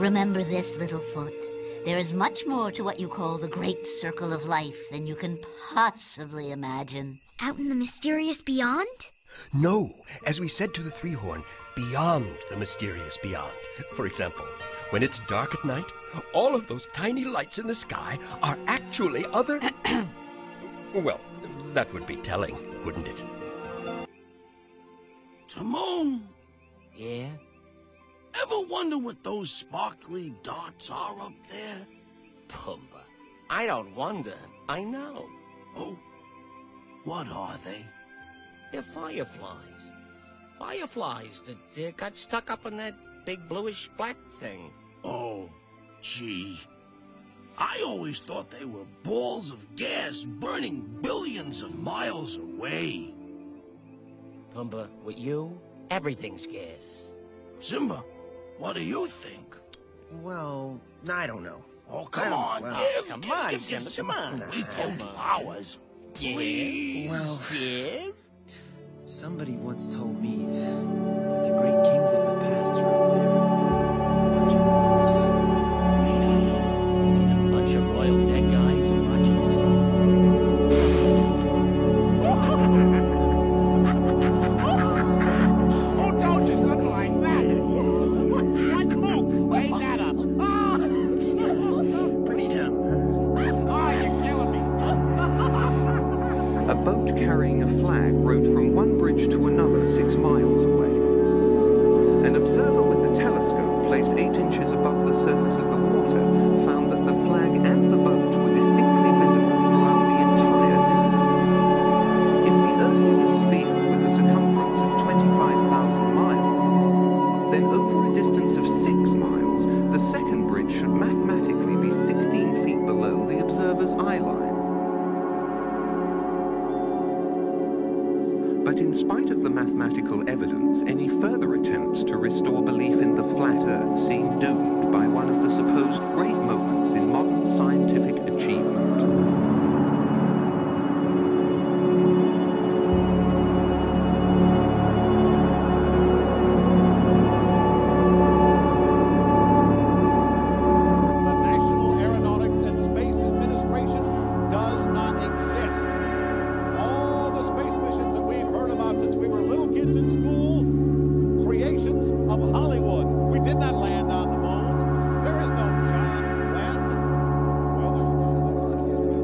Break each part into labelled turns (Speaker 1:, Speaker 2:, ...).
Speaker 1: Remember this, little foot. There is much more to what you call the Great Circle of Life than you can possibly imagine.
Speaker 2: Out in the mysterious beyond?
Speaker 3: No, as we said to the three-horn, beyond the mysterious beyond. For example, when it's dark at night, all of those tiny lights in the sky are actually other... Well, that would be telling, wouldn't it?
Speaker 4: Timon,
Speaker 5: Yeah?
Speaker 4: ever wonder what those sparkly dots are up there?
Speaker 5: Pumbaa, I don't wonder. I know.
Speaker 4: Oh, what are they?
Speaker 5: They're fireflies. Fireflies that got stuck up in that big bluish black thing.
Speaker 4: Oh, gee. I always thought they were balls of gas burning billions of miles away.
Speaker 5: Pumbaa, with you, everything's gas.
Speaker 4: Simba, what do you think?
Speaker 6: Well, I don't know.
Speaker 4: Oh, come on,
Speaker 6: well,
Speaker 5: Come on, Simba, come on.
Speaker 4: We told you ours. Please.
Speaker 6: Well,
Speaker 5: Give?
Speaker 6: somebody once told me that the great kings of the past are up there, watching over us.
Speaker 5: Ain't a bunch of royal dead guys watching us.
Speaker 7: Who told you something like that? What mook made that up?
Speaker 6: Pretty dumb, huh?
Speaker 7: Oh, you're killing me.
Speaker 8: A boat carrying a flag rode from one bridge to another 6 miles away. An observer with a telescope placed 8 inches above the surface of the water found that the flag and the boat were distinctly visible throughout the entire distance. If the Earth is a sphere with a circumference of 25,000 miles, then over a distance of 6 miles, the second bridge should mathematically be 16 feet below the observer's eye line. But in spite of the mathematical evidence, any further attempts to restore belief in the flat Earth seem doomed by one of the supposed great moments in modern scientific achievement.
Speaker 7: The National Aeronautics and Space Administration does not exist. All the space missions that we've heard about since we were little kids in school, creations of Hollywood. We did not land on the moon. There is no John Glenn. Well, there's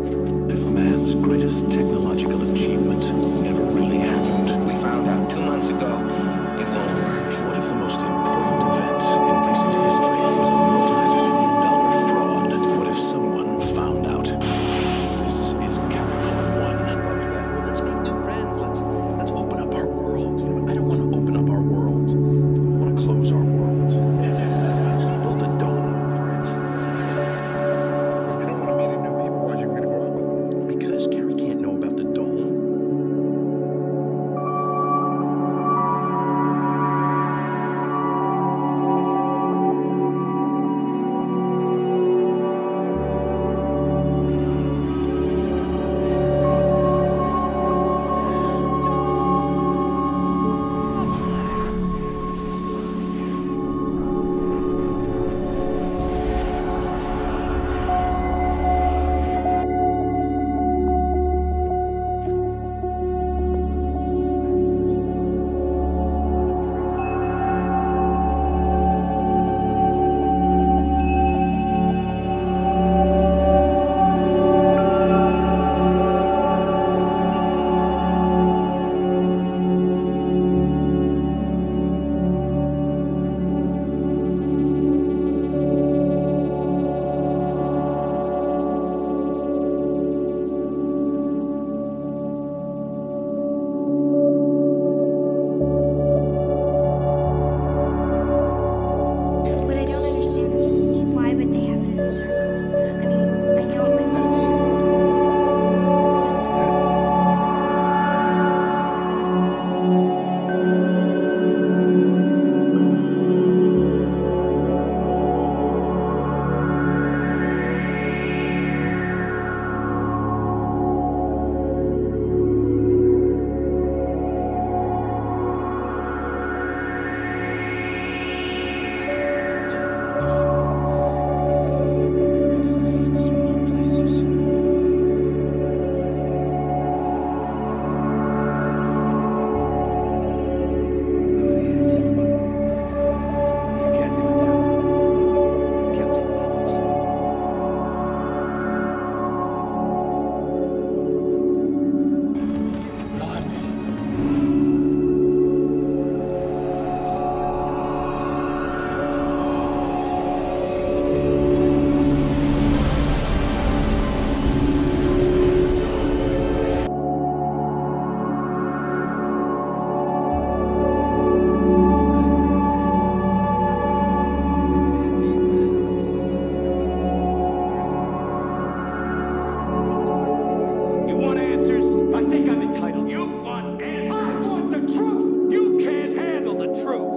Speaker 9: I think I'm entitled. You want answers. I want the truth. You can't handle the truth.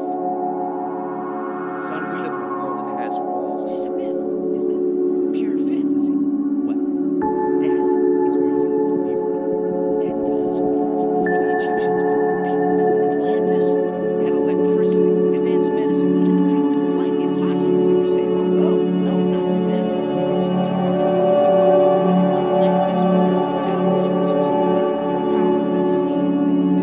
Speaker 10: Son, we live in a world that has rules. It's just a myth, isn't it? Pure fantasy. Well, that is where you would be wrong. 10,000 years before the Egyptians built the pyramids, Atlantis had electricity, advanced medicine, even the power of flight. Impossible, you say. Well, no, not for them. Those ancient cultures all over the world. Atlantis possessed a power source of some more powerful than steam,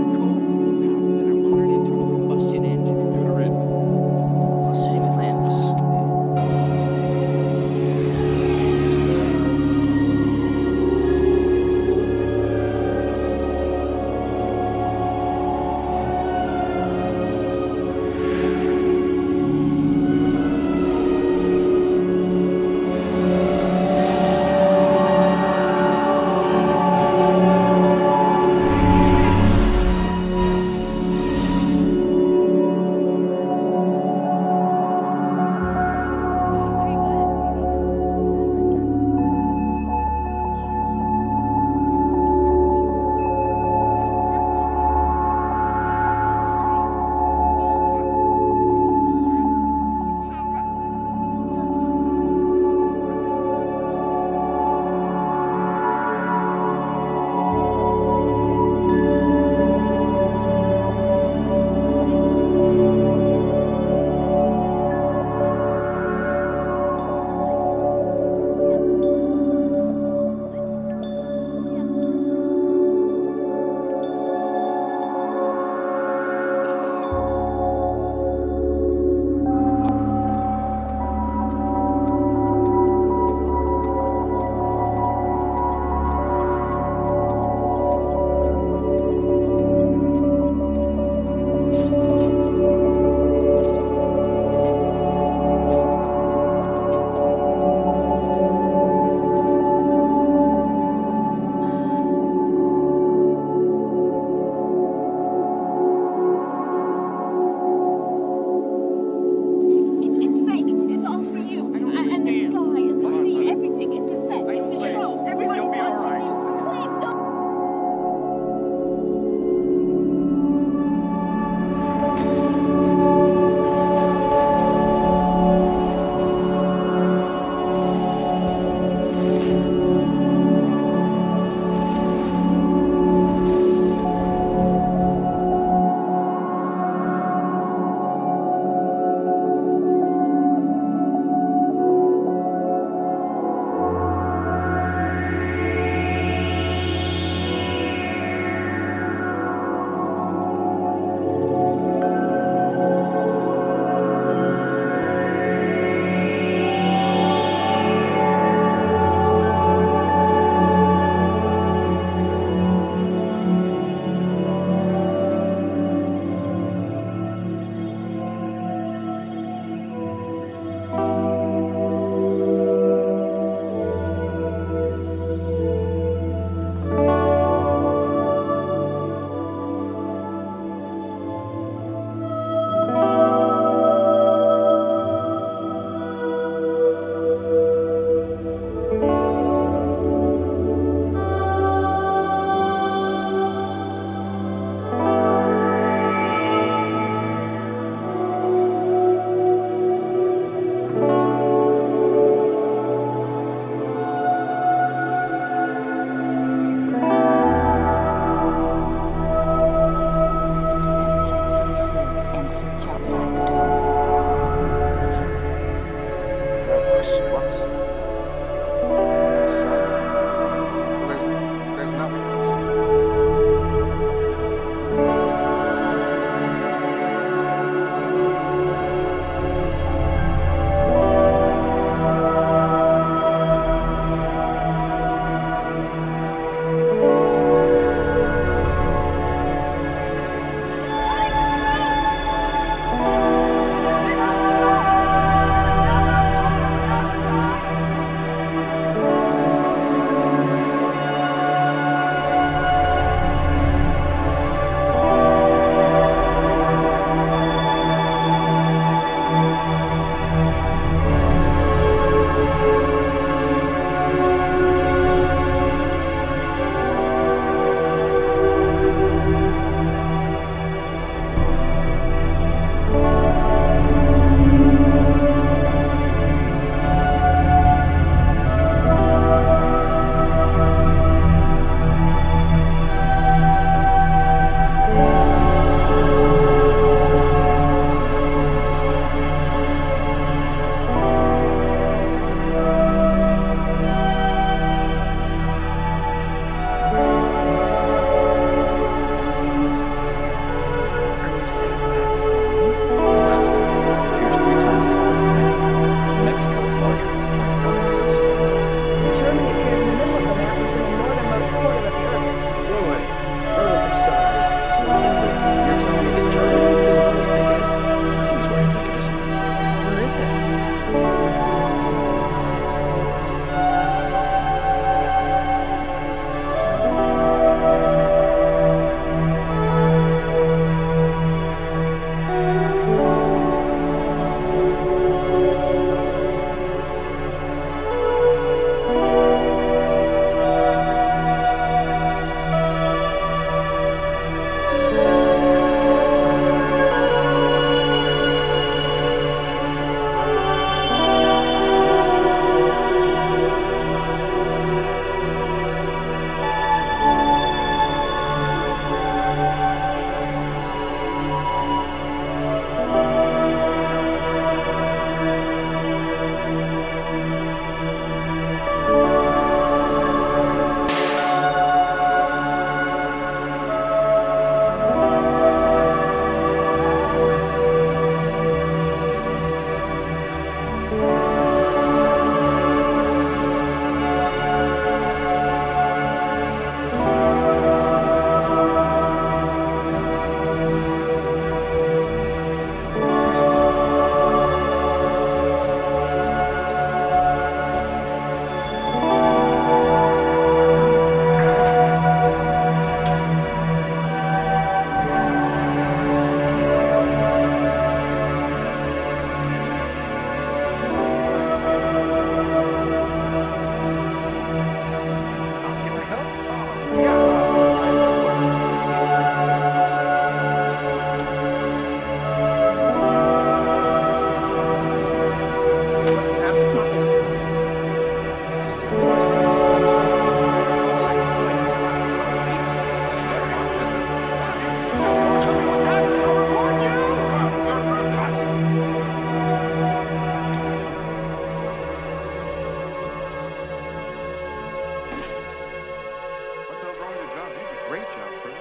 Speaker 11: great job, Fred.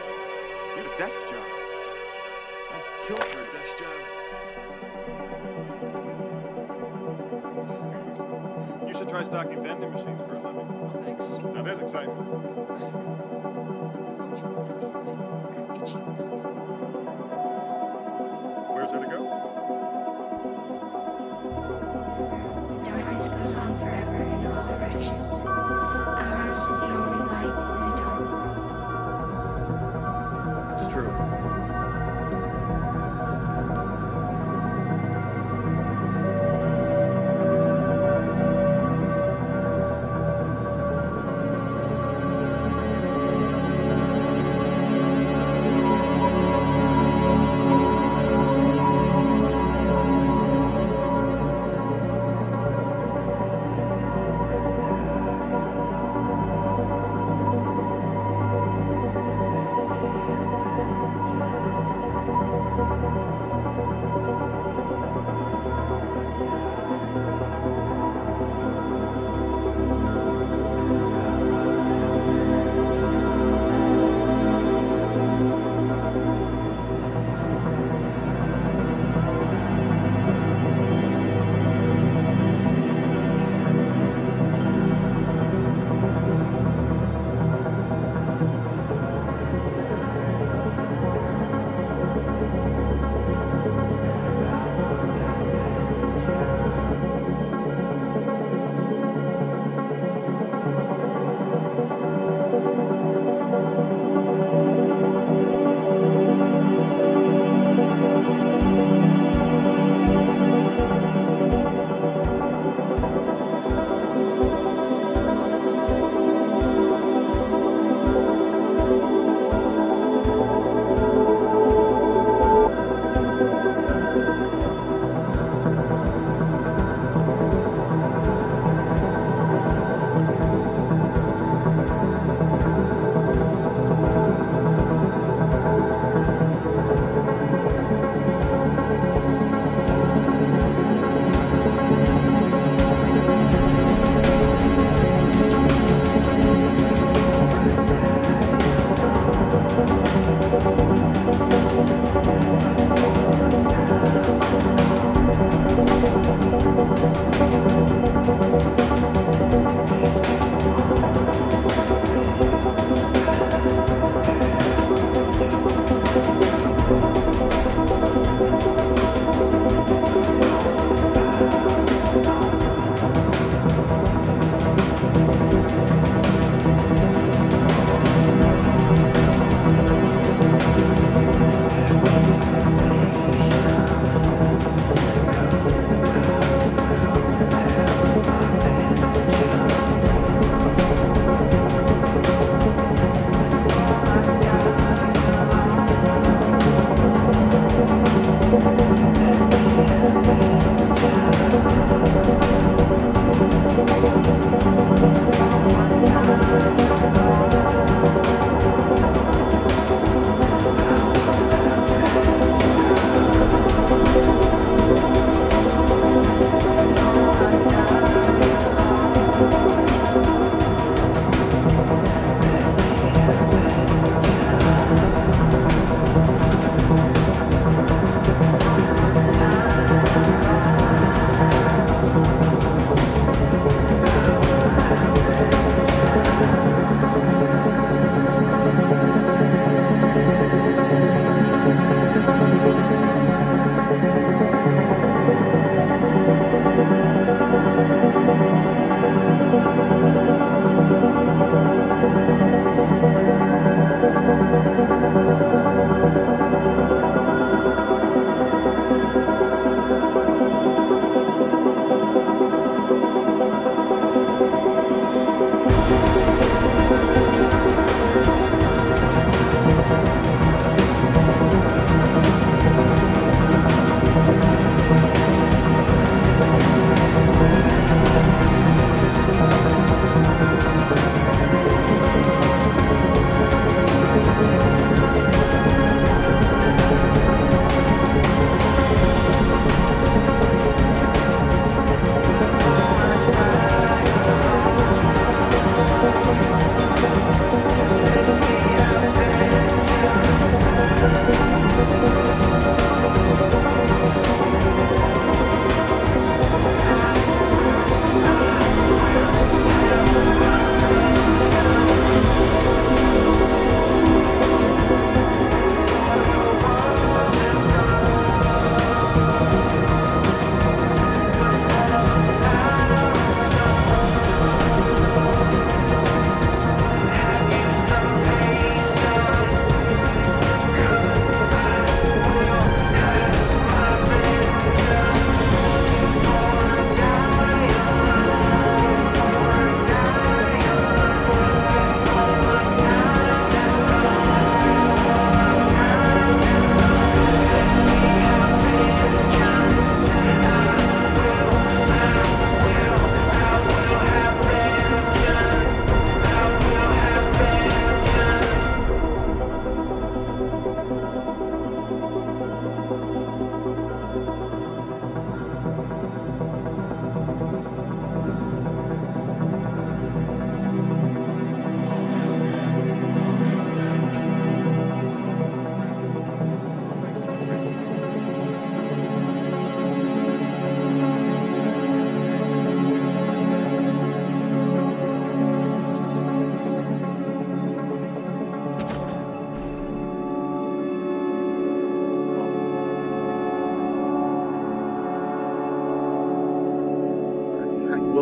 Speaker 11: You have a desk job. I'd kill for a desk job. You should try stocking vending machines for a living.
Speaker 10: Oh, thanks.
Speaker 11: Now there's excitement. Where's there to go?
Speaker 12: The darkness goes on forever in all directions. Ours is the only light in a dark world.
Speaker 11: It's true.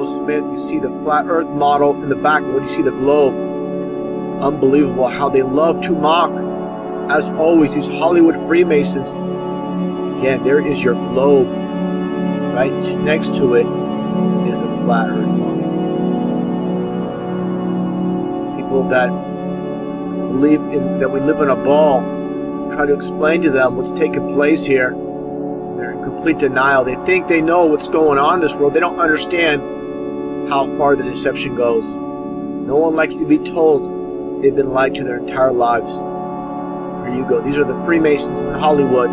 Speaker 13: Will Smith. You see the flat earth model in the back. What do you see? The globe. Unbelievable how they love to mock. As always, these Hollywood Freemasons. Again, there is your globe. Right next to it is a flat earth model. People that believe that we live in a ball, try to explain to them what's taking place here. They're in complete denial. They think they know what's going on in this world. They don't understand how far the deception goes. No one likes to be told they've been lied to their entire lives. Here you go. These are the Freemasons in Hollywood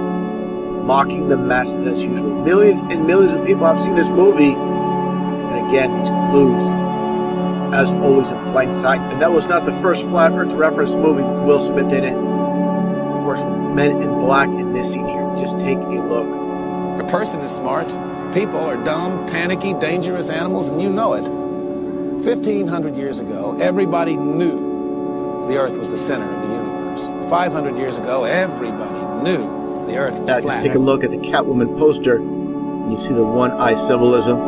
Speaker 13: mocking the masses as usual. Millions and millions of people have seen this movie. And again, these clues, as always, in plain sight. And that was not the first flat earth reference movie with Will Smith in it. Of course, with Men in Black in this scene here. Just take a look.
Speaker 14: A person is smart. People are dumb, panicky, dangerous animals, and you know it. 1,500 years ago, everybody knew the Earth was the center of the universe. 500 years ago, everybody knew the Earth was flat.
Speaker 13: Just take a look at the Catwoman poster. And you see the one-eye symbolism.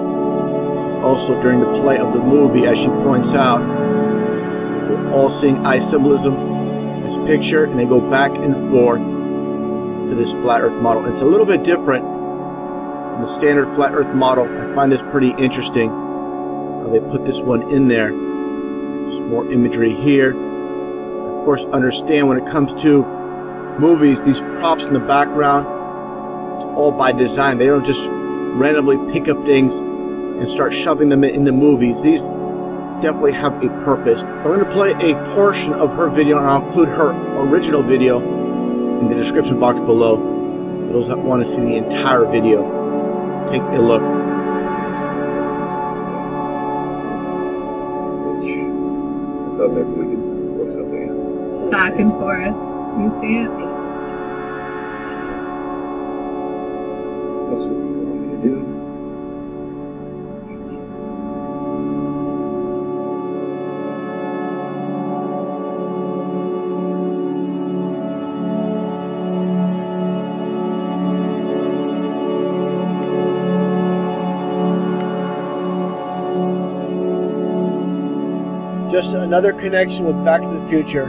Speaker 13: Also, during the play of the movie, as she points out, we're all seeing eye symbolism in this picture, and they go back and forth to this flat Earth model. It's a little bit different from the standard flat Earth model. I find this pretty interesting. How they put this one in there. Just more imagery here. Of course, understand when it comes to movies, these props in the background, it's all by design. They don't just randomly pick up things and start shoving them in the movies. These definitely have a purpose. I'm going to play a portion of her video, and I'll include her original video in the description box below for those that want to see the entire video. Take a look.
Speaker 15: I thought maybe we could work something out.
Speaker 16: Back and forth. You see it?
Speaker 15: That's what you want me to do.
Speaker 13: Just another connection with Back to the Future.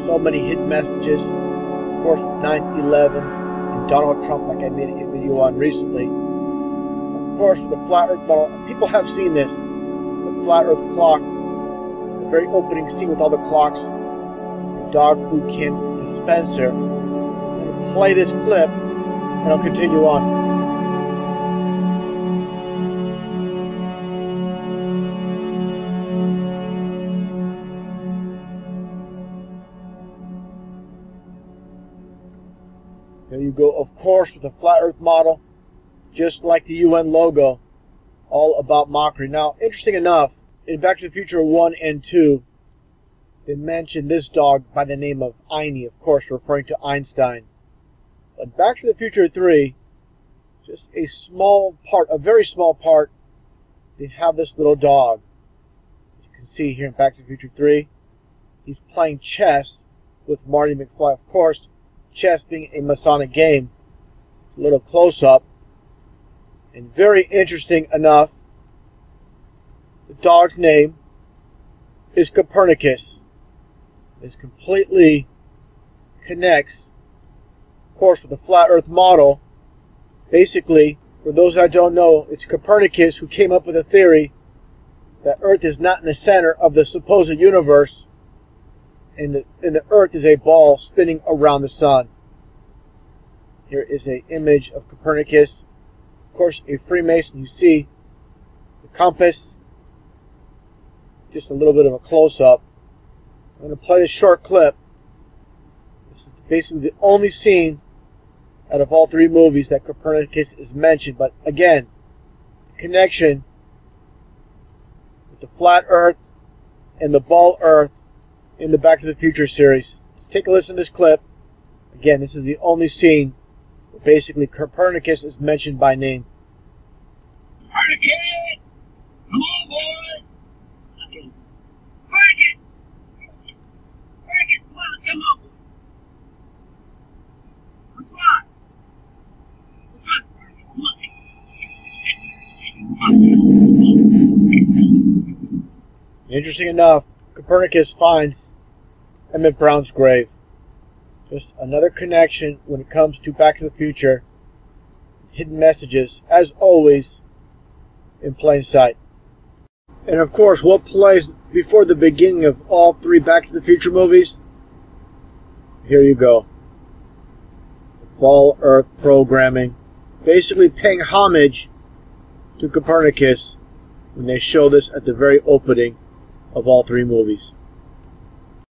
Speaker 13: So many hidden messages. Of course, with 9/11 and Donald Trump, like I made a video on recently. Of course, with the flat Earth model, people have seen this. The flat Earth clock, the very opening scene with all the clocks, the dog food can dispenser. I'm going to play this clip, and I'll continue on. There you go, of course, with the flat Earth model, just like the UN logo, all about mockery. Now, interesting enough, in Back to the Future 1 and 2, they mentioned this dog by the name of Einie, of course, referring to Einstein. But Back to the Future 3, just a small part, a very small part, they have this little dog. As you can see here in Back to the Future 3, he's playing chess with Marty McFly, of course. Chess being a Masonic game. It's a little close-up. And very interesting enough, the dog's name is Copernicus. This completely connects, of course, with the flat Earth model. Basically, for those that don't know, it's Copernicus who came up with a theory that Earth is not in the center of the supposed universe, and the Earth is a ball spinning around the sun. Here is an image of Copernicus. Of course, a Freemason. You see the compass. Just a little bit of a close-up. I'm going to play this short clip. This is basically the only scene out of all three movies that Copernicus is mentioned. But again, connection with the flat Earth and the ball Earth in the Back to the Future series. Let's take a listen to this clip. Again, this is the only scene where basically Copernicus is mentioned by name.
Speaker 9: Copernicus! Come on, boy! Copernicus! Copernicus, come on, let's come on, boy! What's wrong? What's wrong, Copernicus? Come on. Come on.
Speaker 13: Interesting enough, Copernicus finds Emmett Brown's grave. Just another connection when it comes to Back to the Future. Hidden messages, as always, in plain sight. And of course, what plays before the beginning of all three Back to the Future movies? Here you go. Ball Earth programming. Basically paying homage to Copernicus when they show this at the very opening of all three movies.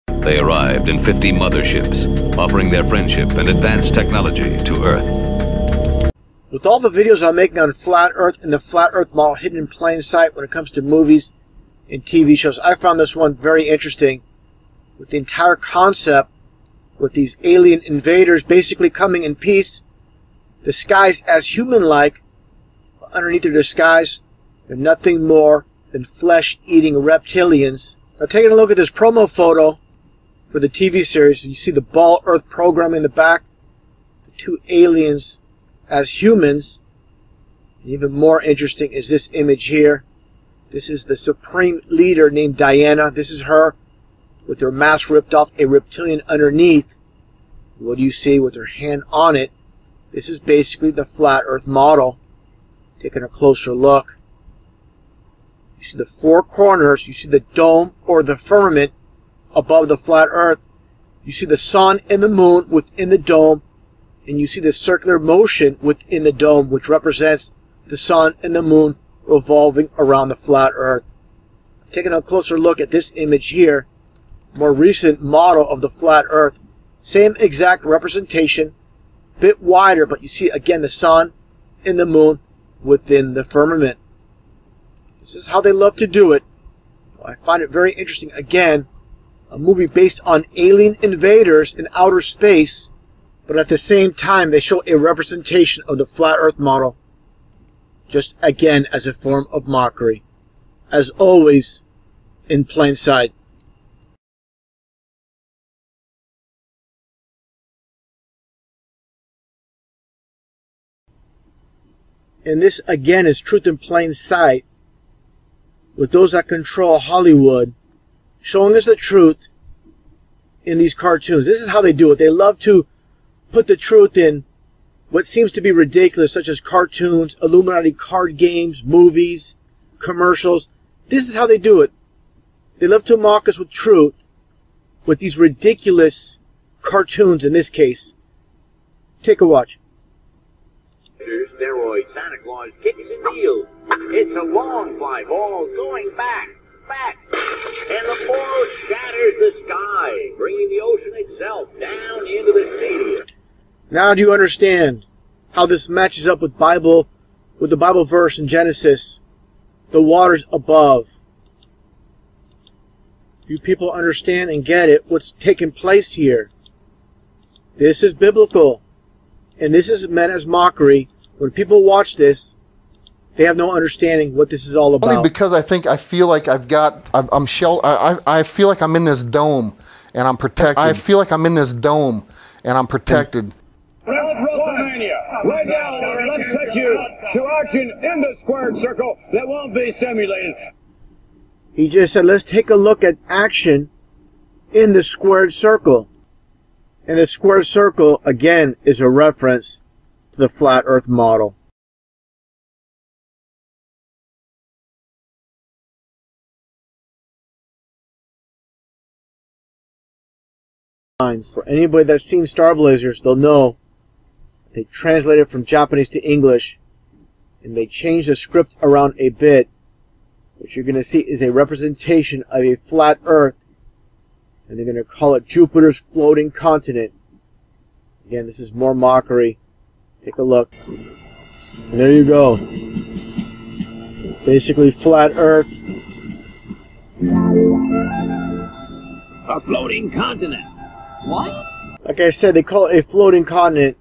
Speaker 17: They arrived in 50 motherships, offering their friendship and advanced technology to Earth.
Speaker 13: With all the videos I'm making on Flat Earth and the Flat Earth model hidden in plain sight when it comes to movies and TV shows, I found this one very interesting, with the entire concept with these alien invaders basically coming in peace, disguised as human-like, but underneath their disguise, they're nothing more than flesh-eating reptilians. Now, taking a look at this promo photo for the TV series, you see the Ball Earth program in the back, the two aliens as humans. And even more interesting is this image here. This is the supreme leader named Diana. This is her with her mask ripped off, a reptilian underneath. What do you see with her hand on it? This is basically the Flat Earth model. Taking a closer look. You see the four corners. You see the dome or the firmament above the Flat Earth. You see the sun and the moon within the dome. And you see the circular motion within the dome, which represents the sun and the moon revolving around the Flat Earth. Taking a closer look at this image here. More recent model of the Flat Earth. Same exact representation. Bit wider, but you see again the sun and the moon within the firmament. This is how they love to do it. I find it very interesting. Again, a movie based on alien invaders in outer space, but at the same time they show a representation of the Flat Earth model, just again as a form of mockery. As always, in plain sight. And this again is truth in plain sight, with those that control Hollywood showing us the truth in these cartoons. This is how they do it. They love to put the truth in what seems to be ridiculous, such as cartoons, Illuminati card games, movies, commercials. This is how they do it. They love to mock us with truth with these ridiculous cartoons in this case. Take a watch.
Speaker 18: Steroid Santa Claus kicks and deals. It's a long fly ball going back, and the ball shatters the sky, bringing the ocean itself down into the stadium.
Speaker 13: Now do you understand how this matches up with the Bible verse in Genesis? The waters above. You people understand and get it, what's taking place here. This is biblical. And this is meant as mockery. When people watch this, they have no understanding what this is all about.
Speaker 19: Only because I feel like I feel like I'm in this dome and I'm protected. I feel like I'm in this dome and I'm protected.
Speaker 9: Right now, let's take you to action in the squared circle that won't be simulated.
Speaker 13: He just said, let's take a look at action in the squared circle. And the squared circle, again, is a reference to the Flat Earth model. For anybody that's seen Star Blazers, they'll know they translated from Japanese to English, and they changed the script around a bit. What you're going to see is a representation of a flat Earth, and they're going to call it Jupiter's floating continent. Again, this is more mockery. Take a look. And there you go. Basically, flat Earth.
Speaker 10: A floating continent. What?
Speaker 13: Like I said, they call it a floating continent.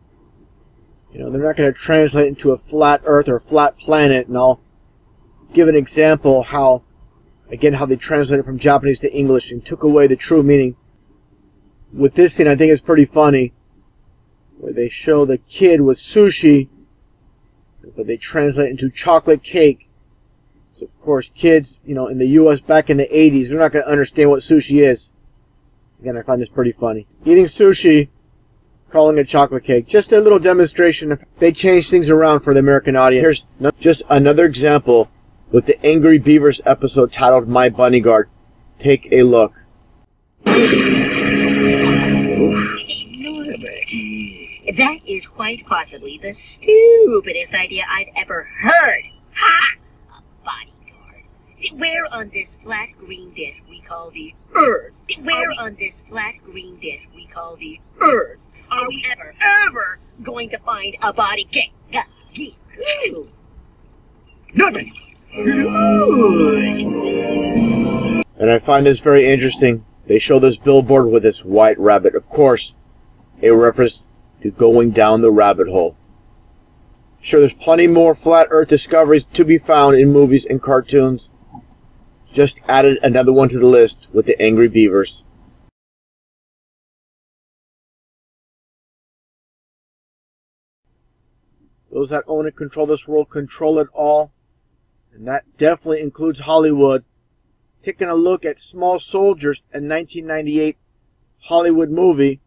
Speaker 13: You know, they're not going to translate into a flat Earth or a flat planet. And I'll give an example how they translated from Japanese to English and took away the true meaning. With this scene, I think it's pretty funny, where they show the kid with sushi, but they translate into chocolate cake. So of course, kids, you know, in the U.S. back in the 80s, they're not going to understand what sushi is. Again, I find this pretty funny. Eating sushi, calling it chocolate cake. Just a little demonstration. They change things around for the American audience. Here's just another example with the Angry Beavers episode titled My Bunny Guard. Take a look.
Speaker 20: That is quite possibly the stupidest idea I've ever heard. Ha! A bodyguard. Where on this flat green disc we call the Earth? Where on this flat green disc we call the Earth are we ever going to find a body cake?
Speaker 13: And I find this very interesting. They show this billboard with this white rabbit. Of course, a reference to going down the rabbit hole. Sure, there's plenty more flat earth discoveries to be found in movies and cartoons. Just added another one to the list with the Angry Beavers. Those that own and control this world control it all. And that definitely includes Hollywood. Taking a look at Small Soldiers, a 1998 Hollywood movie.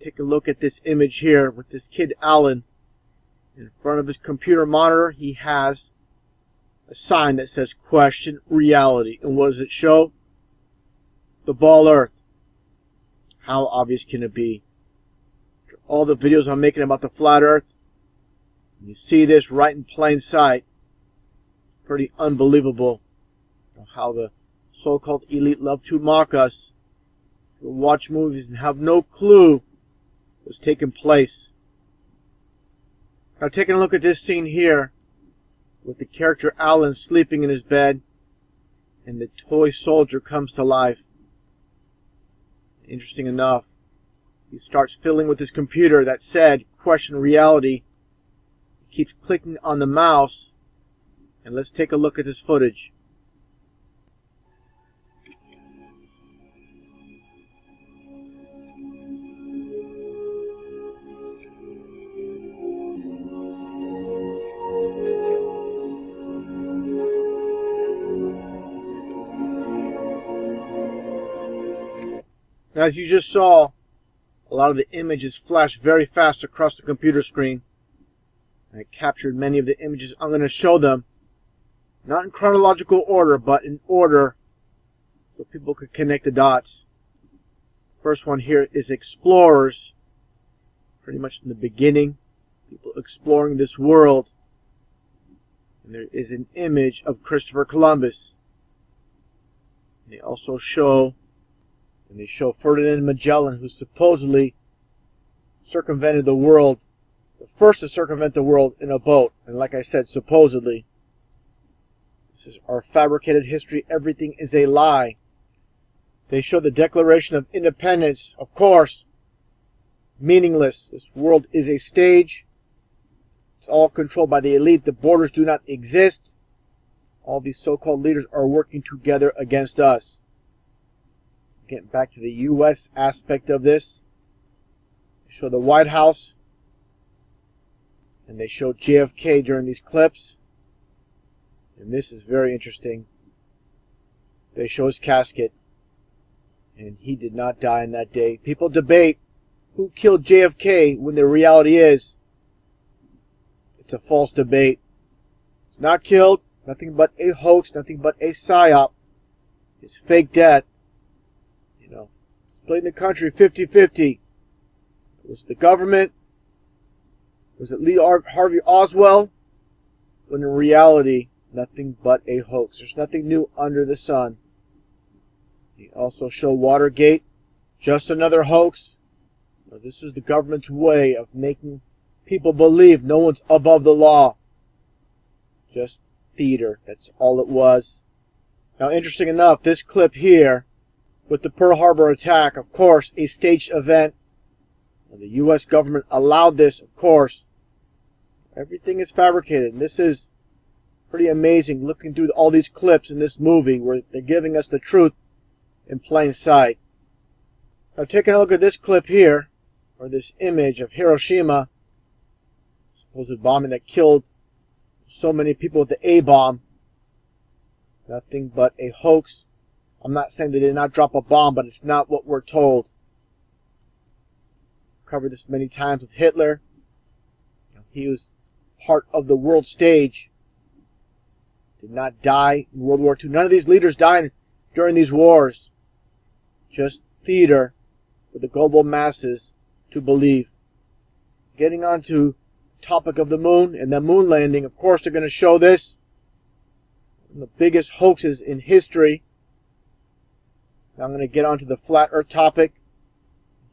Speaker 13: Take a look at this image here with this kid Alan. In front of his computer monitor, he has a sign that says Question Reality. And what does it show? The ball Earth. How obvious can it be? All the videos I'm making about the flat Earth, you see this right in plain sight. Pretty unbelievable how the so-called elite love to mock us. We'll watch movies and have no clue what's taking place. Now taking a look at this scene here with the character Alan sleeping in his bed and the toy soldier comes to life. Interesting enough, he starts fiddling with his computer that said Question Reality. He keeps clicking on the mouse, and let's take a look at this footage. As you just saw, a lot of the images flashed very fast across the computer screen. I captured many of the images. I'm going to show them, not in chronological order, but in order so people could connect the dots. First one here is explorers. Pretty much in the beginning, people exploring this world. And there is an image of Christopher Columbus. And they also show Ferdinand Magellan, who supposedly circumvented the world, the first to circumvent the world in a boat. And like I said, supposedly. This is our fabricated history. Everything is a lie. They show the Declaration of Independence, of course, meaningless. This world is a stage. It's all controlled by the elite. The borders do not exist. All these so-called leaders are working together against us. Getting back to the U.S. aspect of this, they show the White House, and they show JFK during these clips. And this is very interesting. They show his casket, and he did not die on that day. People debate who killed JFK when the reality is it's a false debate. It's not killed, nothing but a hoax, nothing but a psyop. His fake death. Splitting the country 50-50. Was it the government? Was it Lee Harvey Oswald? When in reality, nothing but a hoax. There's nothing new under the sun. They also show Watergate. Just another hoax. Now, this is the government's way of making people believe no one's above the law. Just theater. That's all it was. Now, interesting enough, this clip here with the Pearl Harbor attack, of course, a staged event. The U.S. government allowed this, of course. Everything is fabricated. And this is pretty amazing looking through all these clips in this movie where they're giving us the truth in plain sight. Now taking a look at this clip here, or this image of Hiroshima, supposed bombing that killed so many people with the A-bomb. Nothing but a hoax. I'm not saying they did not drop a bomb, but it's not what we're told. I've covered this many times with Hitler. He was part of the world stage. Did not die in World War II. None of these leaders died during these wars. Just theater for the global masses to believe. Getting on to the topic of the moon and the moon landing, of course they're going to show this. One of the biggest hoaxes in history. Now I'm going to get on to the flat earth topic.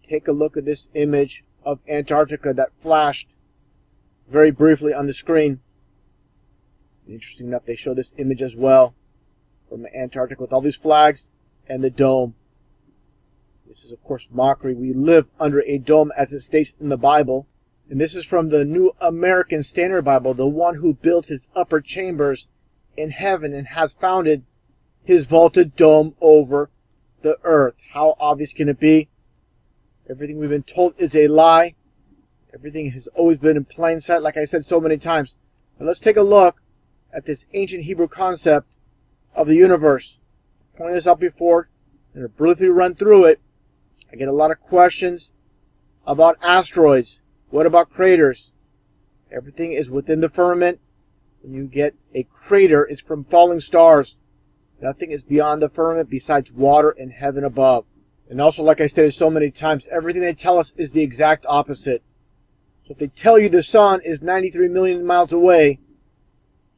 Speaker 13: Take a look at this image of Antarctica that flashed very briefly on the screen. Interesting enough, they show this image as well from Antarctica with all these flags and the dome. This is, of course, mockery. We live under a dome as it states in the Bible. And this is from the New American Standard Bible, the one who built his upper chambers in heaven and has founded his vaulted dome over the earth. How obvious can it be? Everything we've been told is a lie. Everything has always been in plain sight, like I said so many times. Now let's take a look at this ancient Hebrew concept of the universe. I pointed this out before, and to briefly run through it. I get a lot of questions about asteroids. What about craters? Everything is within the firmament. When you get a crater, it's from falling stars. Nothing is beyond the firmament besides water and heaven above. And also, like I stated so many times, everything they tell us is the exact opposite. So if they tell you the sun is 93 million miles away,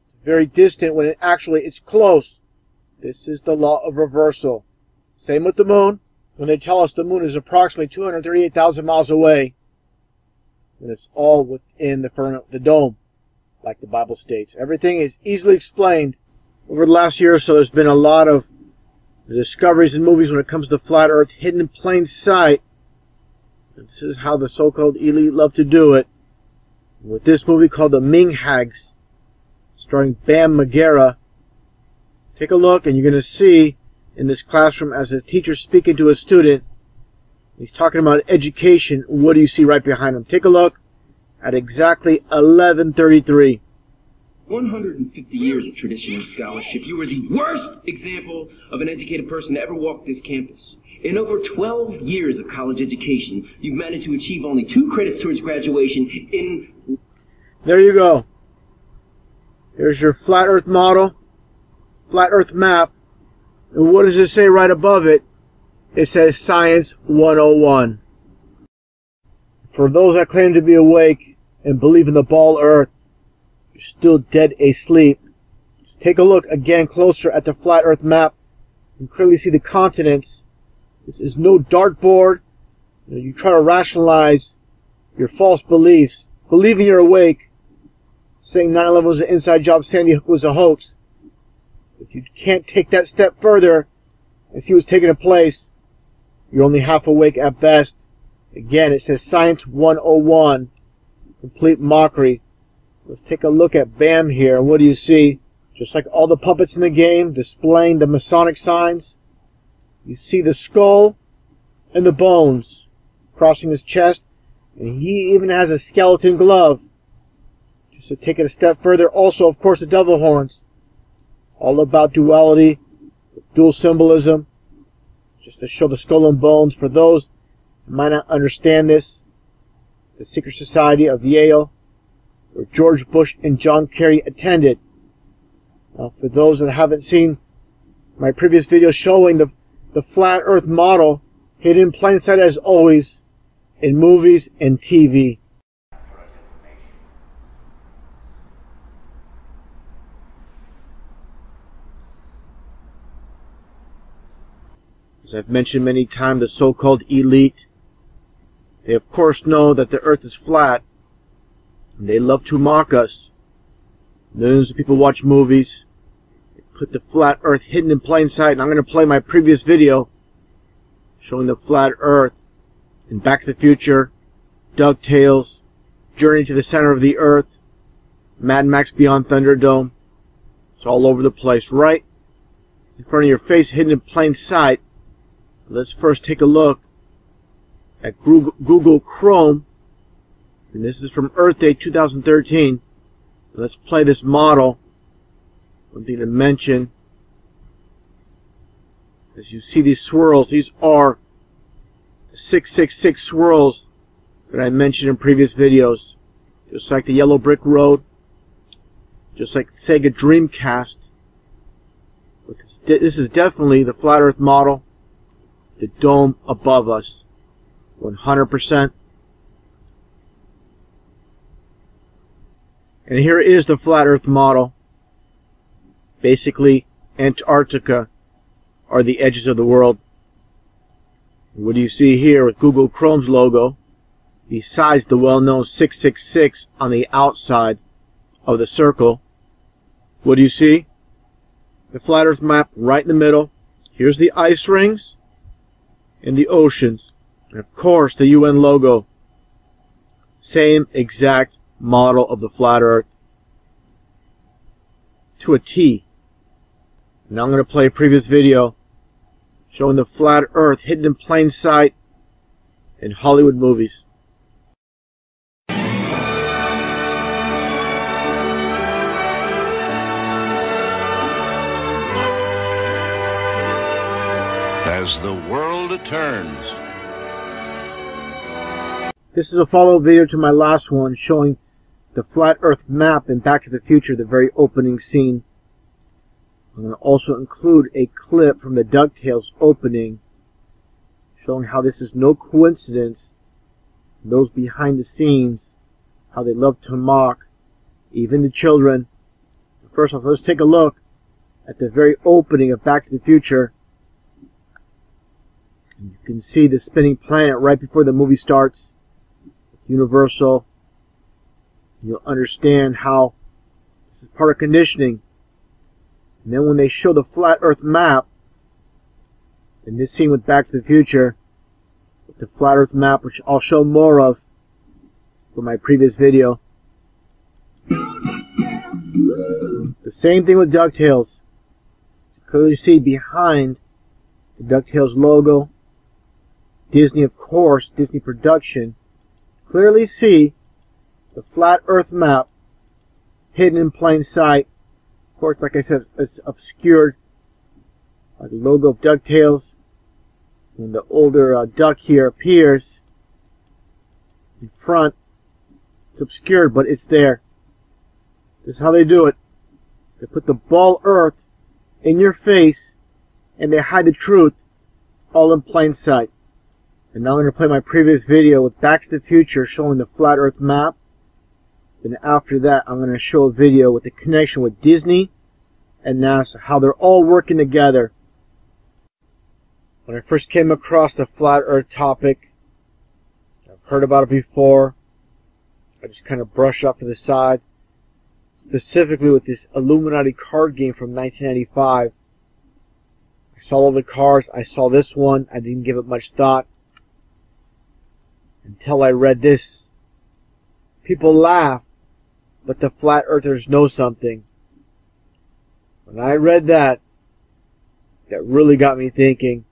Speaker 13: it's very distant when it's close. This is the law of reversal. Same with the moon. When they tell us the moon is approximately 238,000 miles away, when it's all within the firmament, the dome, like the Bible states. Everything is easily explained. Over the last year or so, there's been a lot of discoveries in movies when it comes to the flat earth, hidden in plain sight. This is how the so-called elite love to do it. With this movie called The Ming Hags, starring Bam Margera, take a look and you're going to see in this classroom as a teacher speaking to a student, he's talking about education. What do you see right behind him? Take a look at exactly 11:33.
Speaker 21: 150 years of tradition and scholarship. You were the worst example of an educated person to ever walk this campus. In over 12 years of college education, you've managed to achieve only 2 credits towards graduation in...
Speaker 13: There you go. There's your flat earth model, flat earth map. And what does it say right above it? It says Science 101. For those that claim to be awake and believe in the ball earth, you're still dead asleep. Just take a look again closer at the flat earth map. You can clearly see the continents. This is no dartboard. You try to rationalize your false beliefs, believing you're awake, saying 9/11 was an inside job, Sandy Hook was a hoax. If you can't take that step further and see what's taking place, you're only half awake at best. Again, it says Science 101. Complete mockery. Let's take a look at Bam here. And what do you see? Just like all the puppets in the game displaying the Masonic signs, you see the skull and the bones crossing his chest. And he even has a skeleton glove. Just to take it a step further, also, of course, the devil horns. All about duality, dual symbolism. Just to show the skull and bones for those who might not understand this. The secret society of Yale, where George Bush and John Kerry attended. Now, for those that haven't seen my previous video showing the flat earth model, hidden in plain sight as always in movies and TV. As I've mentioned many times, the so-called elite, they of course know that the earth is flat, and they love to mock us. Millions of people watch movies, they put the flat earth hidden in plain sight, and I'm going to play my previous video showing the flat earth in Back to the Future, DuckTales, Journey to the Center of the Earth, Mad Max Beyond Thunderdome. It's all over the place, right in front of your face, hidden in plain sight. Let's first take a look at Google Chrome, and this is from Earth Day 2013. Let's play this model. One thing to mention, As you see these swirls, these are the 666 swirls that I mentioned in previous videos. Just like the yellow brick road, just like Sega Dreamcast. This is definitely the flat earth model. The dome above us. 100%. And here is the flat earth model. Basically, Antarctica are the edges of the world. What do you see here with Google Chrome's logo? Besides the well-known 666 on the outside of the circle, what do you see? The flat earth map right in the middle. Here's the ice rings and the oceans. And of course, the UN logo. Same exact model of the flat earth to a T. Now I'm going to play a previous video showing the flat earth hidden in plain sight in Hollywood movies.
Speaker 4: As the world turns.
Speaker 13: This is a follow-up video to my last one showing the flat earth map in Back to the Future, the very opening scene. I'm going to also include a clip from the DuckTales opening showing how this is no coincidence. Those behind the scenes, how they love to mock even the children. First off, let's take a look at the very opening of Back to the Future. You can see the spinning planet right before the movie starts. Universal. You'll understand how this is part of conditioning. And then when they show the flat earth map, in this scene with Back to the Future, with the flat earth map, which I'll show more of for my previous video. The same thing with DuckTales. You clearly see behind the DuckTales logo, Disney, of course, Disney production, clearly see the flat earth map hidden in plain sight. Of course, like I said, it's obscured by the logo of DuckTales. When the older duck here appears in front, it's obscured, but it's there. This is how they do it. They put the ball earth in your face and they hide the truth all in plain sight. And now I'm going to play my previous video with Back to the Future showing the flat earth map. Then after that, I'm going to show a video with the connection with Disney and NASA, how they're all working together. When I first came across the flat earth topic, I've heard about it before. I just kind of brushed off to the side. Specifically with this Illuminati card game from 1995. I saw all the cards. I saw this one. I didn't give it much thought until I read this. People laugh, but the flat earthers know something. When I read that, that really got me thinking.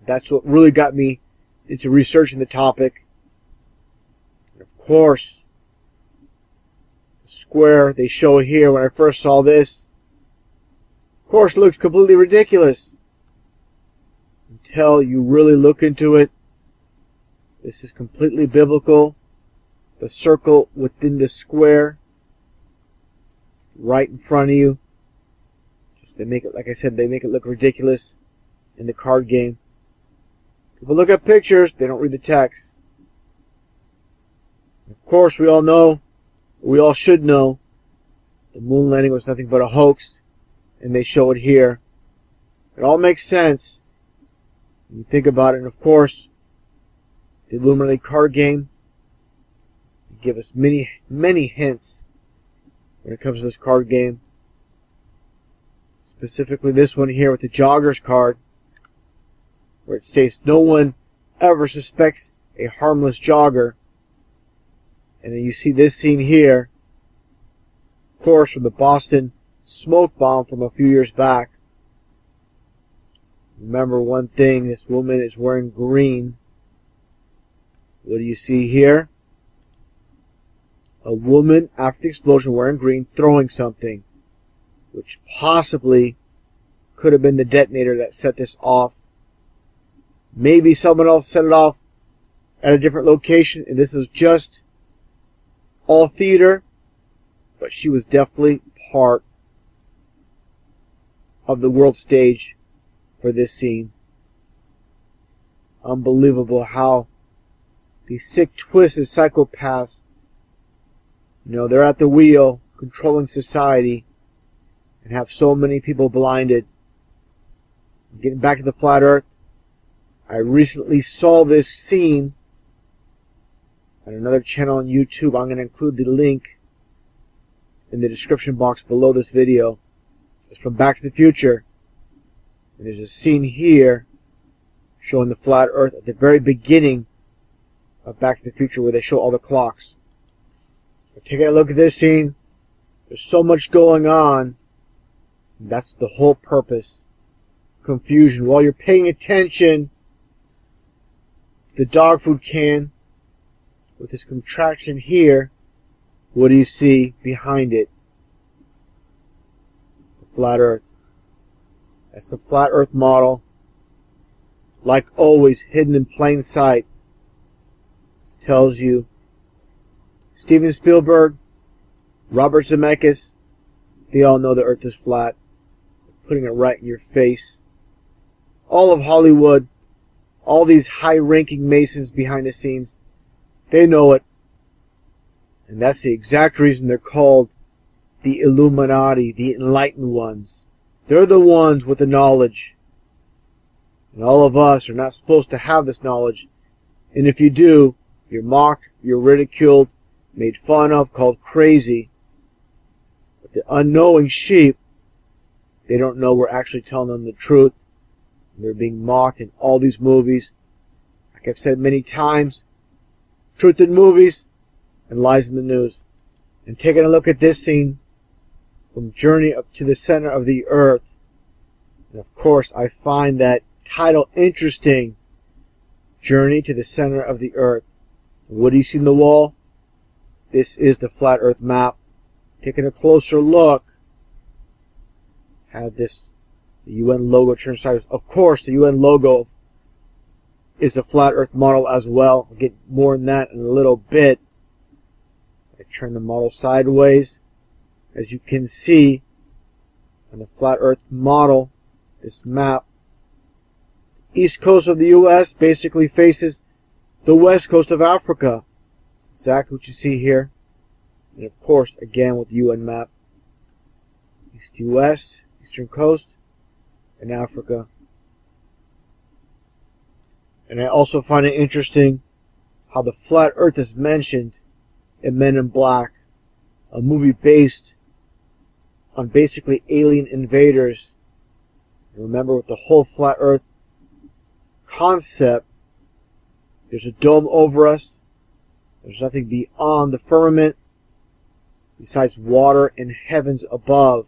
Speaker 13: That's what really got me into researching the topic. And of course, the square they show here when I first saw this, of course, looks completely ridiculous. Until you really look into it, this is completely biblical. The circle within the square, right in front of you. Just they make it, like I said, they make it look ridiculous in the card game. People look at pictures, they don't read the text. Of course, we all know, we all should know, the moon landing was nothing but a hoax, and they show it here. It all makes sense when you think about it. And of course, the Illuminati card game give us many hints when it comes to this card game. Specifically this one here with the joggers card, where it states no one ever suspects a harmless jogger. And then you see this scene here, of course, from the Boston smoke bomb from a few years back. Remember one thing, this woman is wearing green. What do you see here? A woman after the explosion wearing green throwing something, which possibly could have been the detonator that set this off. Maybe someone else set it off at a different location, and this was just all theater, but she was definitely part of the world stage for this scene. Unbelievable how these sick, twisted psychopaths, they're at the wheel, controlling society, and have so many people blinded. Getting back to the flat earth, I recently saw this scene on another channel on YouTube. I'm going to include the link in the description box below this video. It's from Back to the Future. And there's a scene here showing the flat earth at the very beginning of Back to the Future where they show all the clocks. So taking a look at this scene, there's so much going on. That's the whole purpose. Confusion. While you're paying attention to the dog food can with this contraction here, what do you see behind it? The flat earth. That's the flat earth model. Like always, hidden in plain sight. This tells you Steven Spielberg, Robert Zemeckis, they all know the earth is flat. Putting it right in your face. All of Hollywood, all these high-ranking Masons behind the scenes, they know it. And that's the exact reason they're called the Illuminati, the enlightened ones. They're the ones with the knowledge. And all of us are not supposed to have this knowledge. And if you do, you're mocked, you're ridiculed, made fun of, called crazy. But the unknowing sheep, they don't know we're actually telling them the truth. They're being mocked in all these movies. Like I've said many times, truth in movies and lies in the news. And taking a look at this scene from Journey up to the Center of the Earth. And of course, I find that title interesting. Journey to the Center of the Earth. And what do you see in the wall? This is the flat Earth map. Taking a closer look, had this the UN logo turned sideways. Of course, the UN logo is a flat Earth model as well. I'll get more on that in a little bit. I turn the model sideways. As you can see on the flat Earth model, this map, east coast of the U.S. basically faces the west coast of Africa. That's exactly what you see here. And of course, again with the UN map, East U.S., Eastern Coast, and Africa. And I also find it interesting how the flat Earth is mentioned in Men in Black, a movie based on basically alien invaders. And remember, with the whole flat Earth concept, there's a dome over us. There's nothing beyond the firmament besides water and heavens above.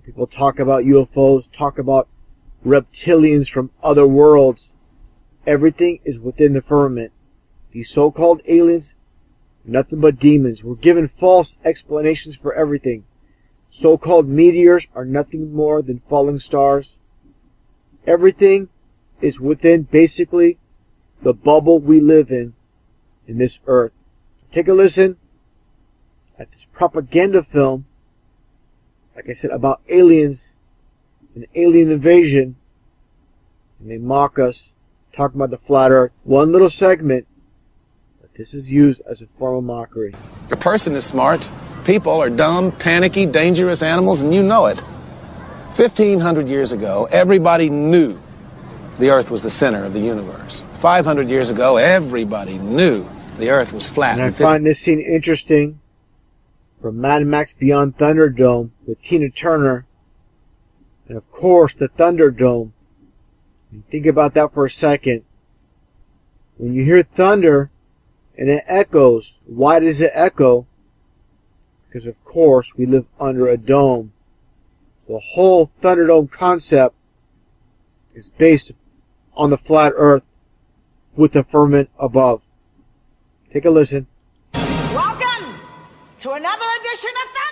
Speaker 13: People talk about UFOs, talk about reptilians from other worlds. Everything is within the firmament. These so-called aliens, nothing but demons. We're given false explanations for everything. So-called meteors are nothing more than falling stars. Everything is within basically the bubble we live in this earth. Take a listen at this propaganda film, like I said, about aliens and alien invasion, and they mock us, talking about the flat earth. One little segment, but this is used as a form of mockery.
Speaker 14: A person is smart. People are dumb, panicky, dangerous animals, and you know it. 1,500 years ago, everybody knew the earth was the center of the universe. 500 years ago, everybody knew the earth was flat.
Speaker 13: And I find this scene interesting from Mad Max Beyond Thunderdome with Tina Turner. And of course, the Thunderdome. Think about that for a second. When you hear thunder and it echoes, why does it echo? Because of course we live under a dome. The whole Thunderdome concept is based on the flat earth with the firmament above. Take a listen.
Speaker 1: Welcome to another edition of Thunderdome!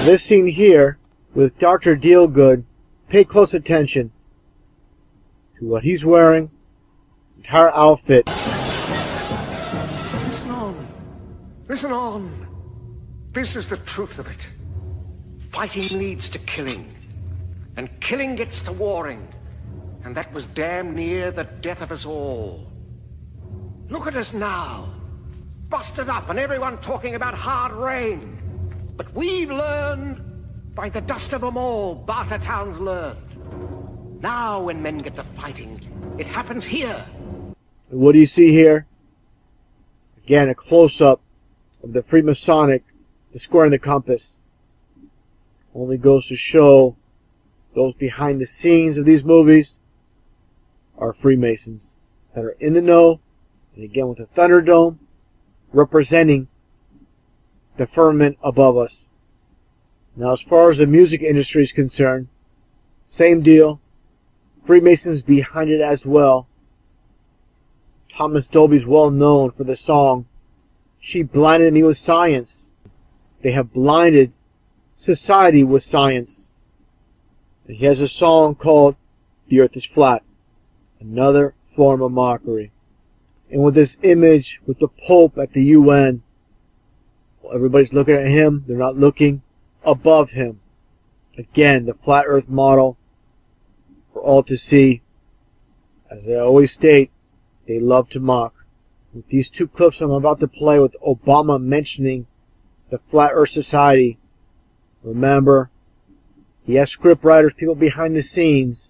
Speaker 13: This scene here with Dr. Dealgood, pay close attention to what he's wearing, entire outfit.
Speaker 2: Listen on. Listen on. This is the truth of it. Fighting leads to killing, and killing gets to warring, and that was damn near the death of us all. Look at us now, busted up and everyone talking about hard rain. But we've learned, by the dust of them all, Bartertown's learned. Now when men get to fighting, it happens here.
Speaker 13: And what do you see here? Again, a close-up of the Freemasonic, the square and the compass. Only goes to show those behind the scenes of these movies are Freemasons that are in the know, and again with the Thunderdome representing the firmament above us. Now as far as the music industry is concerned, same deal. Freemasons behind it as well. Thomas Dolby's well known for the song, "She Blinded Me with Science." They have blinded society with science. And he has a song called "The Earth is Flat," another form of mockery. And with this image with the Pope at the UN, well, everybody's looking at him, they're not looking above him. Again, the flat earth model for all to see. As I always state, they love to mock. With these two clips I'm about to play with Obama mentioning the Flat Earth Society, remember, he has script writers, people behind the scenes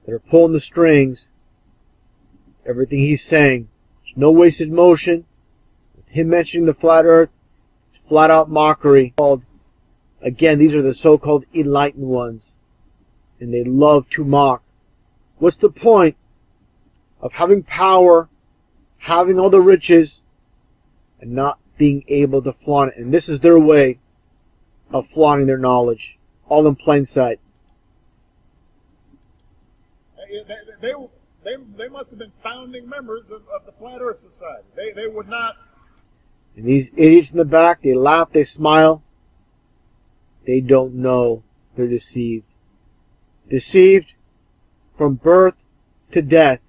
Speaker 13: that are pulling the strings. Everything he's saying, there's no wasted motion. With him mentioning the flat earth, it's flat out mockery. Again, these are the so-called enlightened ones, and they love to mock. What's the point of having power, having all the riches, and not being able to flaunt it? And this is their way of flaunting their knowledge, all in plain sight.
Speaker 7: They must have been founding members of the Flat Earth Society. They would not.
Speaker 13: And these idiots in the back, they laugh, they smile. They don't know they're deceived. Deceived from birth to death.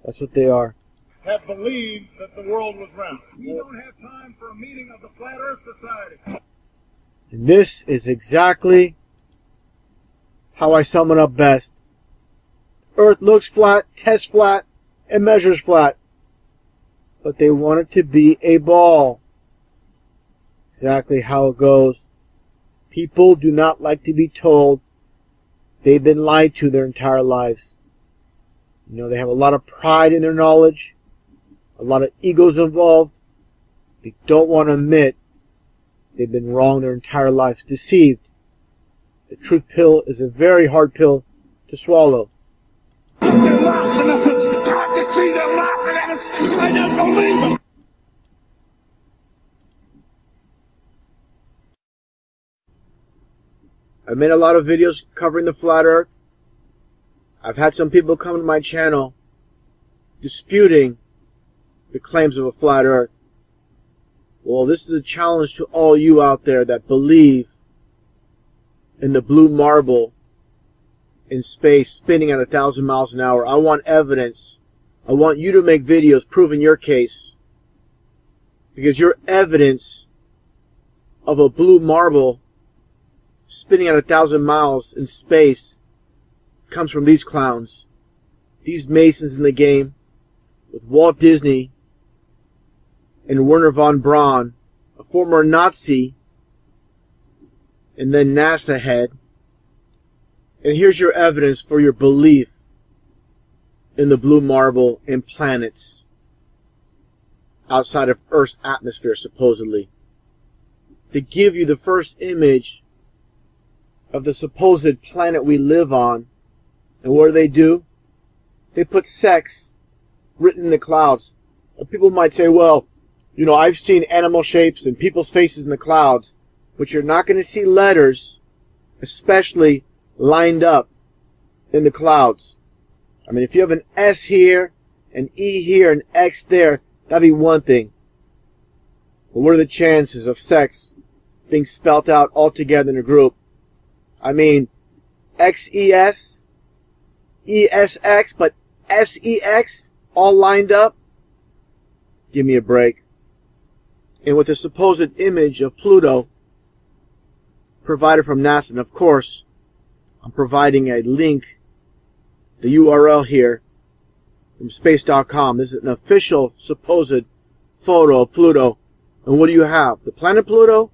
Speaker 13: That's what they are.
Speaker 7: Have believed that the world was round. You don't have time for a meeting of the Flat Earth Society.
Speaker 13: And this is exactly how I sum it up best. Earth looks flat, tests flat, and measures flat. But they want it to be a ball. Exactly how it goes. People do not like to be told they've been lied to their entire lives. You know, they have a lot of pride in their knowledge, a lot of egos involved. They don't want to admit they've been wrong their entire lives, deceived. The truth pill is a very hard pill to swallow.
Speaker 2: They're laughing at us. Can't you see they're laughing at us? I don't believe them.
Speaker 13: I've made a lot of videos covering the flat earth. I've had some people come to my channel disputing the claims of a flat earth. Well, this is a challenge to all you out there that believe in the blue marble in space spinning at 1,000 miles an hour. I want evidence. I want you to make videos proving your case. Because your evidence of a blue marble spinning at 1,000 miles in space comes from these clowns. These Masons in the game with Walt Disney and Werner von Braun, a former Nazi and then NASA head. And here's your evidence for your belief in the blue marble and planets outside of Earth's atmosphere, supposedly. To give you the first image of the supposed planet we live on. And what do? They put sex written in the clouds. And people might say, well, you know, I've seen animal shapes and people's faces in the clouds, but you're not going to see letters, especially lined up in the clouds. I mean, if you have an S here, an E here, an X there, that'd be one thing. But what are the chances of sex being spelt out all together in a group. I mean, XES, ESX, but SEX all lined up? Give me a break. And with a supposed image of Pluto provided from NASA, and of course, I'm providing a link, the URL here, from space.com. This is an official supposed photo of Pluto. And what do you have? The planet Pluto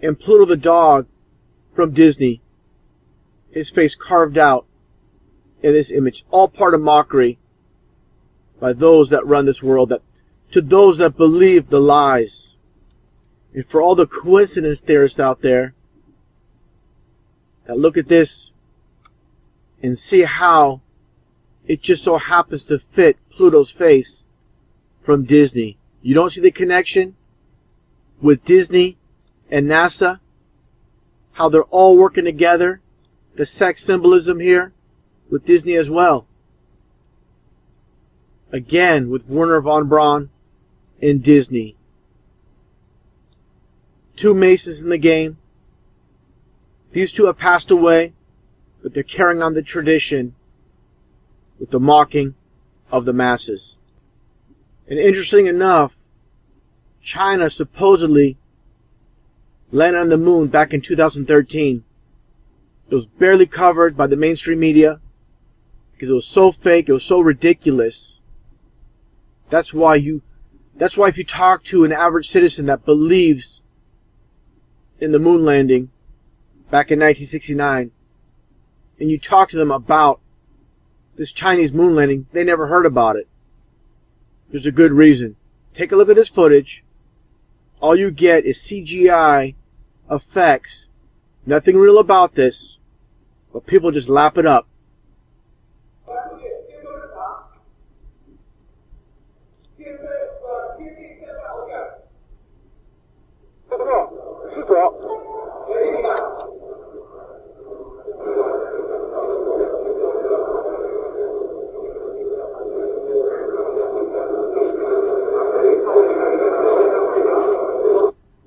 Speaker 13: and Pluto the dog from Disney. His face carved out in this image. All part of mockery by those that run this world, that to those that believe the lies. And for all the coincidence theorists out there that look at this and see how it just so happens to fit Pluto's face from Disney. You don't see the connection with Disney and NASA? How they're all working together? The sex symbolism here with Disney as well. Again, with Werner von Braun and Disney. Two Masons in the game. These two have passed away, but they're carrying on the tradition with the mocking of the masses. And interesting enough, China supposedly landed on the moon back in 2013. It was barely covered by the mainstream media because it was so fake, it was so ridiculous. That's why if you talk to an average citizen that believes in the moon landing back in 1969, and you talk to them about this Chinese moon landing, they never heard about it. There's a good reason. Take a look at this footage. All you get is CGI effects. Nothing real about this, but people just lap it up.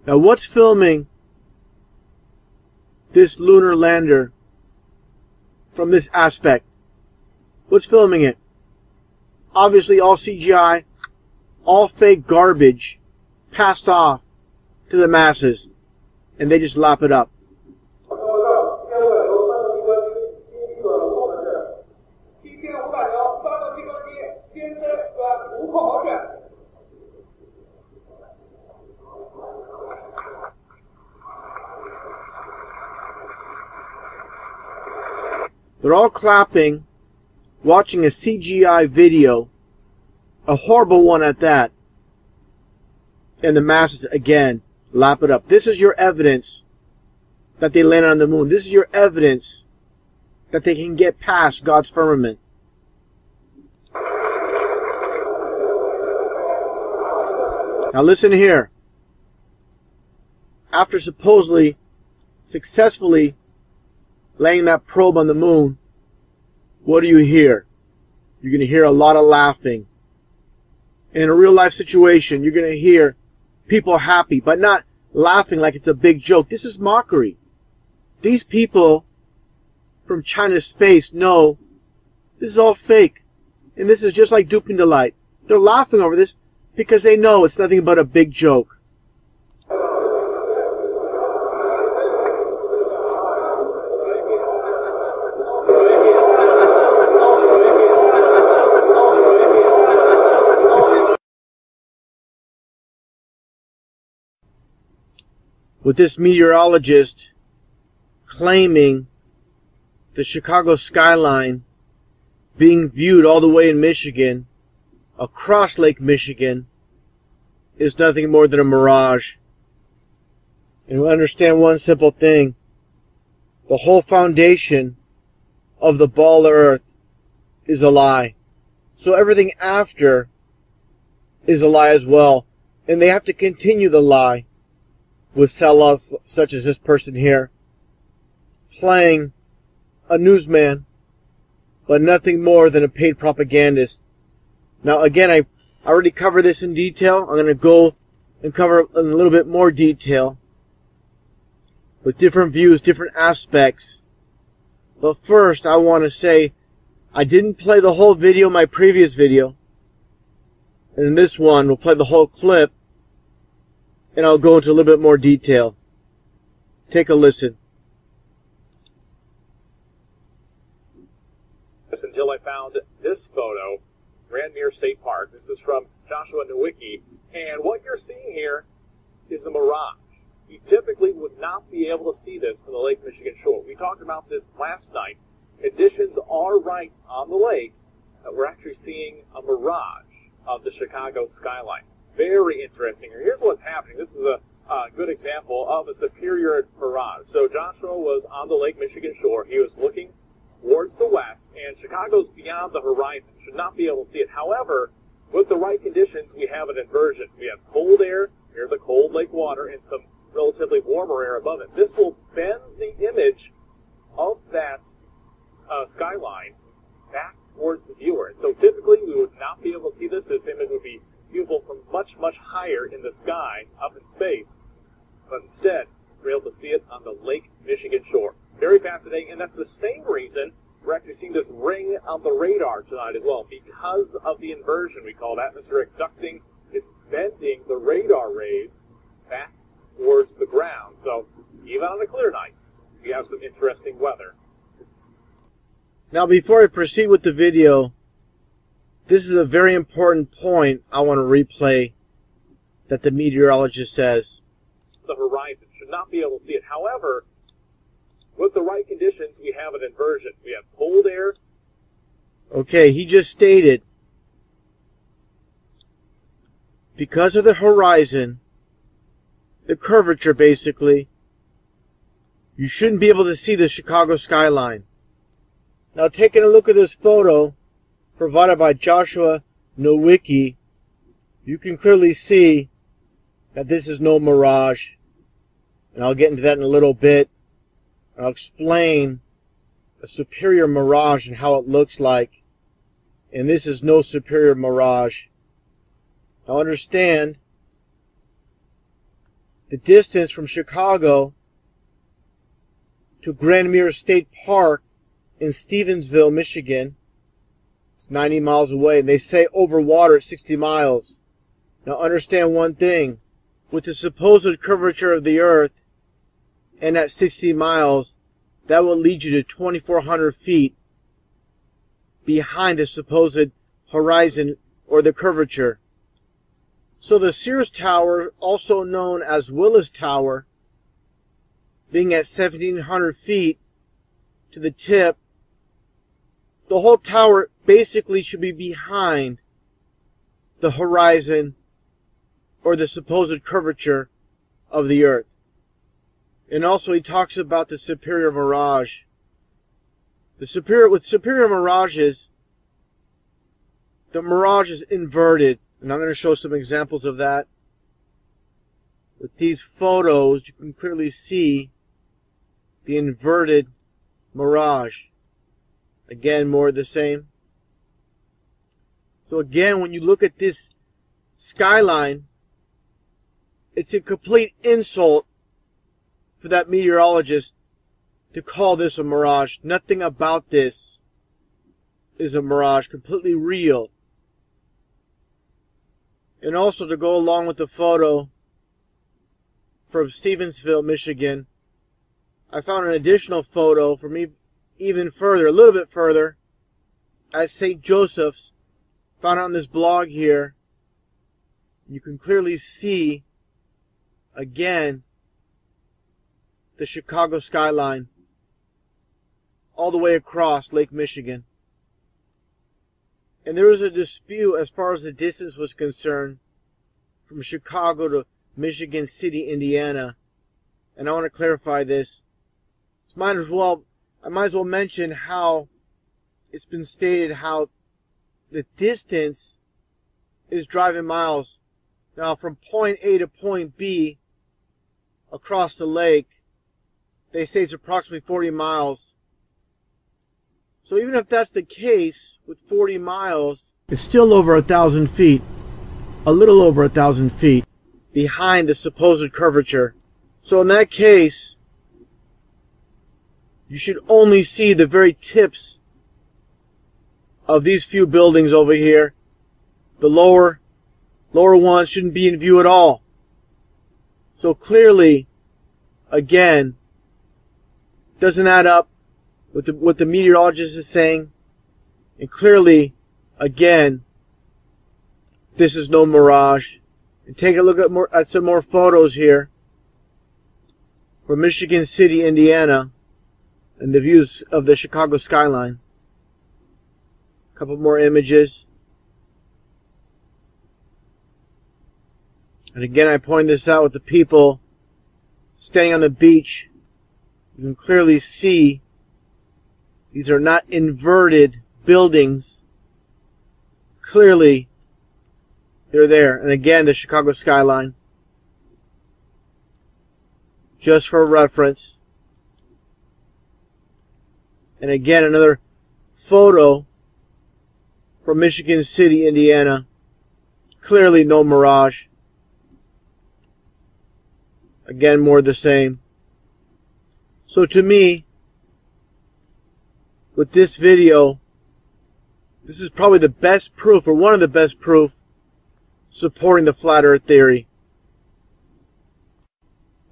Speaker 13: Now, what's filming this lunar lander from this aspect? What's filming it? Obviously all CGI, all fake garbage passed off to the masses, and they just lap it up. They're all clapping, watching a CGI video, a horrible one at that, and the masses again lap it up. This is your evidence that they landed on the moon. This is your evidence that they can get past God's firmament. Now listen here. After supposedly successfully laying that probe on the moon, what do you hear? You're going to hear a lot of laughing. In a real life situation, you're going to hear people happy, but not laughing like it's a big joke. This is mockery. These people from China's space know this is all fake. And this is just like duping the light. They're laughing over this because they know it's nothing but a big joke. With this meteorologist claiming the Chicago skyline being viewed all the way in Michigan, across Lake Michigan, is nothing more than a mirage. And we understand one simple thing. The whole foundation of the ball of earth is a lie. So everything after is a lie as well. And they have to continue the lie with sell-offs such as this person here, playing a newsman, but nothing more than a paid propagandist. Now again, I already covered this in detail. I'm going to go and cover in a little bit more detail with different views, different aspects. But first, I want to say I didn't play the whole video in my previous video. And in this one, we'll play the whole clip, and I'll go into a little bit more detail. Take a listen.
Speaker 7: Until I found this photo, Grandmere State Park. This is from Joshua Nowicki, and what you're seeing here is a mirage. You typically would not be able to see this from the Lake Michigan shore. We talked about this last night. Conditions are right on the lake that we're actually seeing a mirage of the Chicago skyline. Very interesting. Here's what's happening. This is a good example of a superior mirage. So Joshua was on the Lake Michigan shore. He was looking towards the west, and Chicago's beyond the horizon. Should not be able to see it. However, with the right conditions, we have an inversion. We have cold air, near the cold lake water, and some relatively warmer air above it. This will bend the image of that skyline back towards the viewer. And so typically we would not be able to see this. This image would be viewable from much, much higher in the sky, up in space. But instead, we're able to see it on the Lake Michigan shore. Very fascinating, and that's the same reason we're actually seeing this ring on the radar tonight as well. Because of the inversion we call it atmospheric ducting, it's bending the radar rays back towards the ground. So even on a clear night, we have some interesting weather.
Speaker 13: Now, before I proceed with the video, this is a very important point I want to replay that the meteorologist says.
Speaker 7: The horizon should not be able to see it. However, with the right conditions, we have an inversion. We have cold air.
Speaker 13: Okay, he just stated, because of the horizon, the curvature basically, you shouldn't be able to see the Chicago skyline. Now, taking a look at this photo provided by Joshua Nowicki, you can clearly see that this is no mirage. And I'll get into that in a little bit. I'll explain a superior mirage and how it looks like. And this is no superior mirage. Now understand, the distance from Chicago to Grandmere State Park in Stevensville, Michigan, it's 90 miles away. And they say over water it's 60 miles. Now understand one thing. With the supposed curvature of the Earth, and at 60 miles, that will lead you to 2,400 feet behind the supposed horizon or the curvature. So the Sears Tower, also known as Willis Tower, being at 1,700 feet to the tip, the whole tower basically should be behind the horizon or the supposed curvature of the Earth. And also he talks about the superior mirage. With superior mirages, the mirage is inverted. And I'm going to show some examples of that. With these photos, you can clearly see the inverted mirage. Again, more of the same. So again, when you look at this skyline, it's a complete insult for that meteorologist to call this a mirage. Nothing about this is a mirage, completely real. And also, to go along with the photo from Stevensville, Michigan, I found an additional photo from even further, a little bit further, at St. Joseph's. Found on this blog here. You can clearly see, again, the Chicago skyline all the way across Lake Michigan. And there was a dispute as far as the distance was concerned from Chicago to Michigan City, Indiana. And I want to clarify this. I might as well mention how it's been stated how the distance is driving miles. Now, from point A to point B across the lake, they say it's approximately 40 miles. So even if that's the case, with 40 miles, it's still over 1,000 feet. A little over 1,000 feet behind the supposed curvature. So in that case, you should only see the very tips of these few buildings over here. The lower ones shouldn't be in view at all. So clearly, again, doesn't add up with what the meteorologist is saying. And clearly, again, this is no mirage. And take a look at some more photos here from Michigan City, Indiana, and the views of the Chicago skyline. A couple more images. And again, I point this out with the people standing on the beach. You can clearly see these are not inverted buildings. Clearly, they're there. And again, the Chicago skyline. Just for reference. And again, another photo from Michigan City, Indiana. Clearly no mirage. Again, more the same. So to me, with this video, this is probably the best proof, or one of the best proof, supporting the flat earth theory.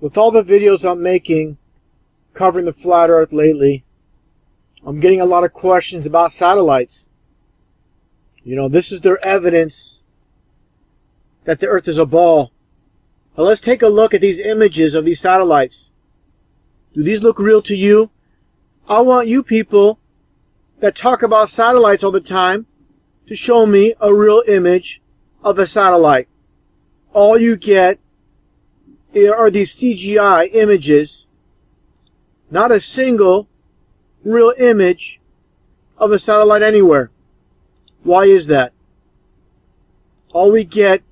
Speaker 13: With all the videos I'm making covering the flat earth lately, I'm getting a lot of questions about satellites. You know, this is their evidence that the earth is a ball. Now let's take a look at these images of these satellites. Do these look real to you? I want you people that talk about satellites all the time to show me a real image of a satellite. All you get are these CGI images, not a single real image of a satellite anywhere. Why is that? All we get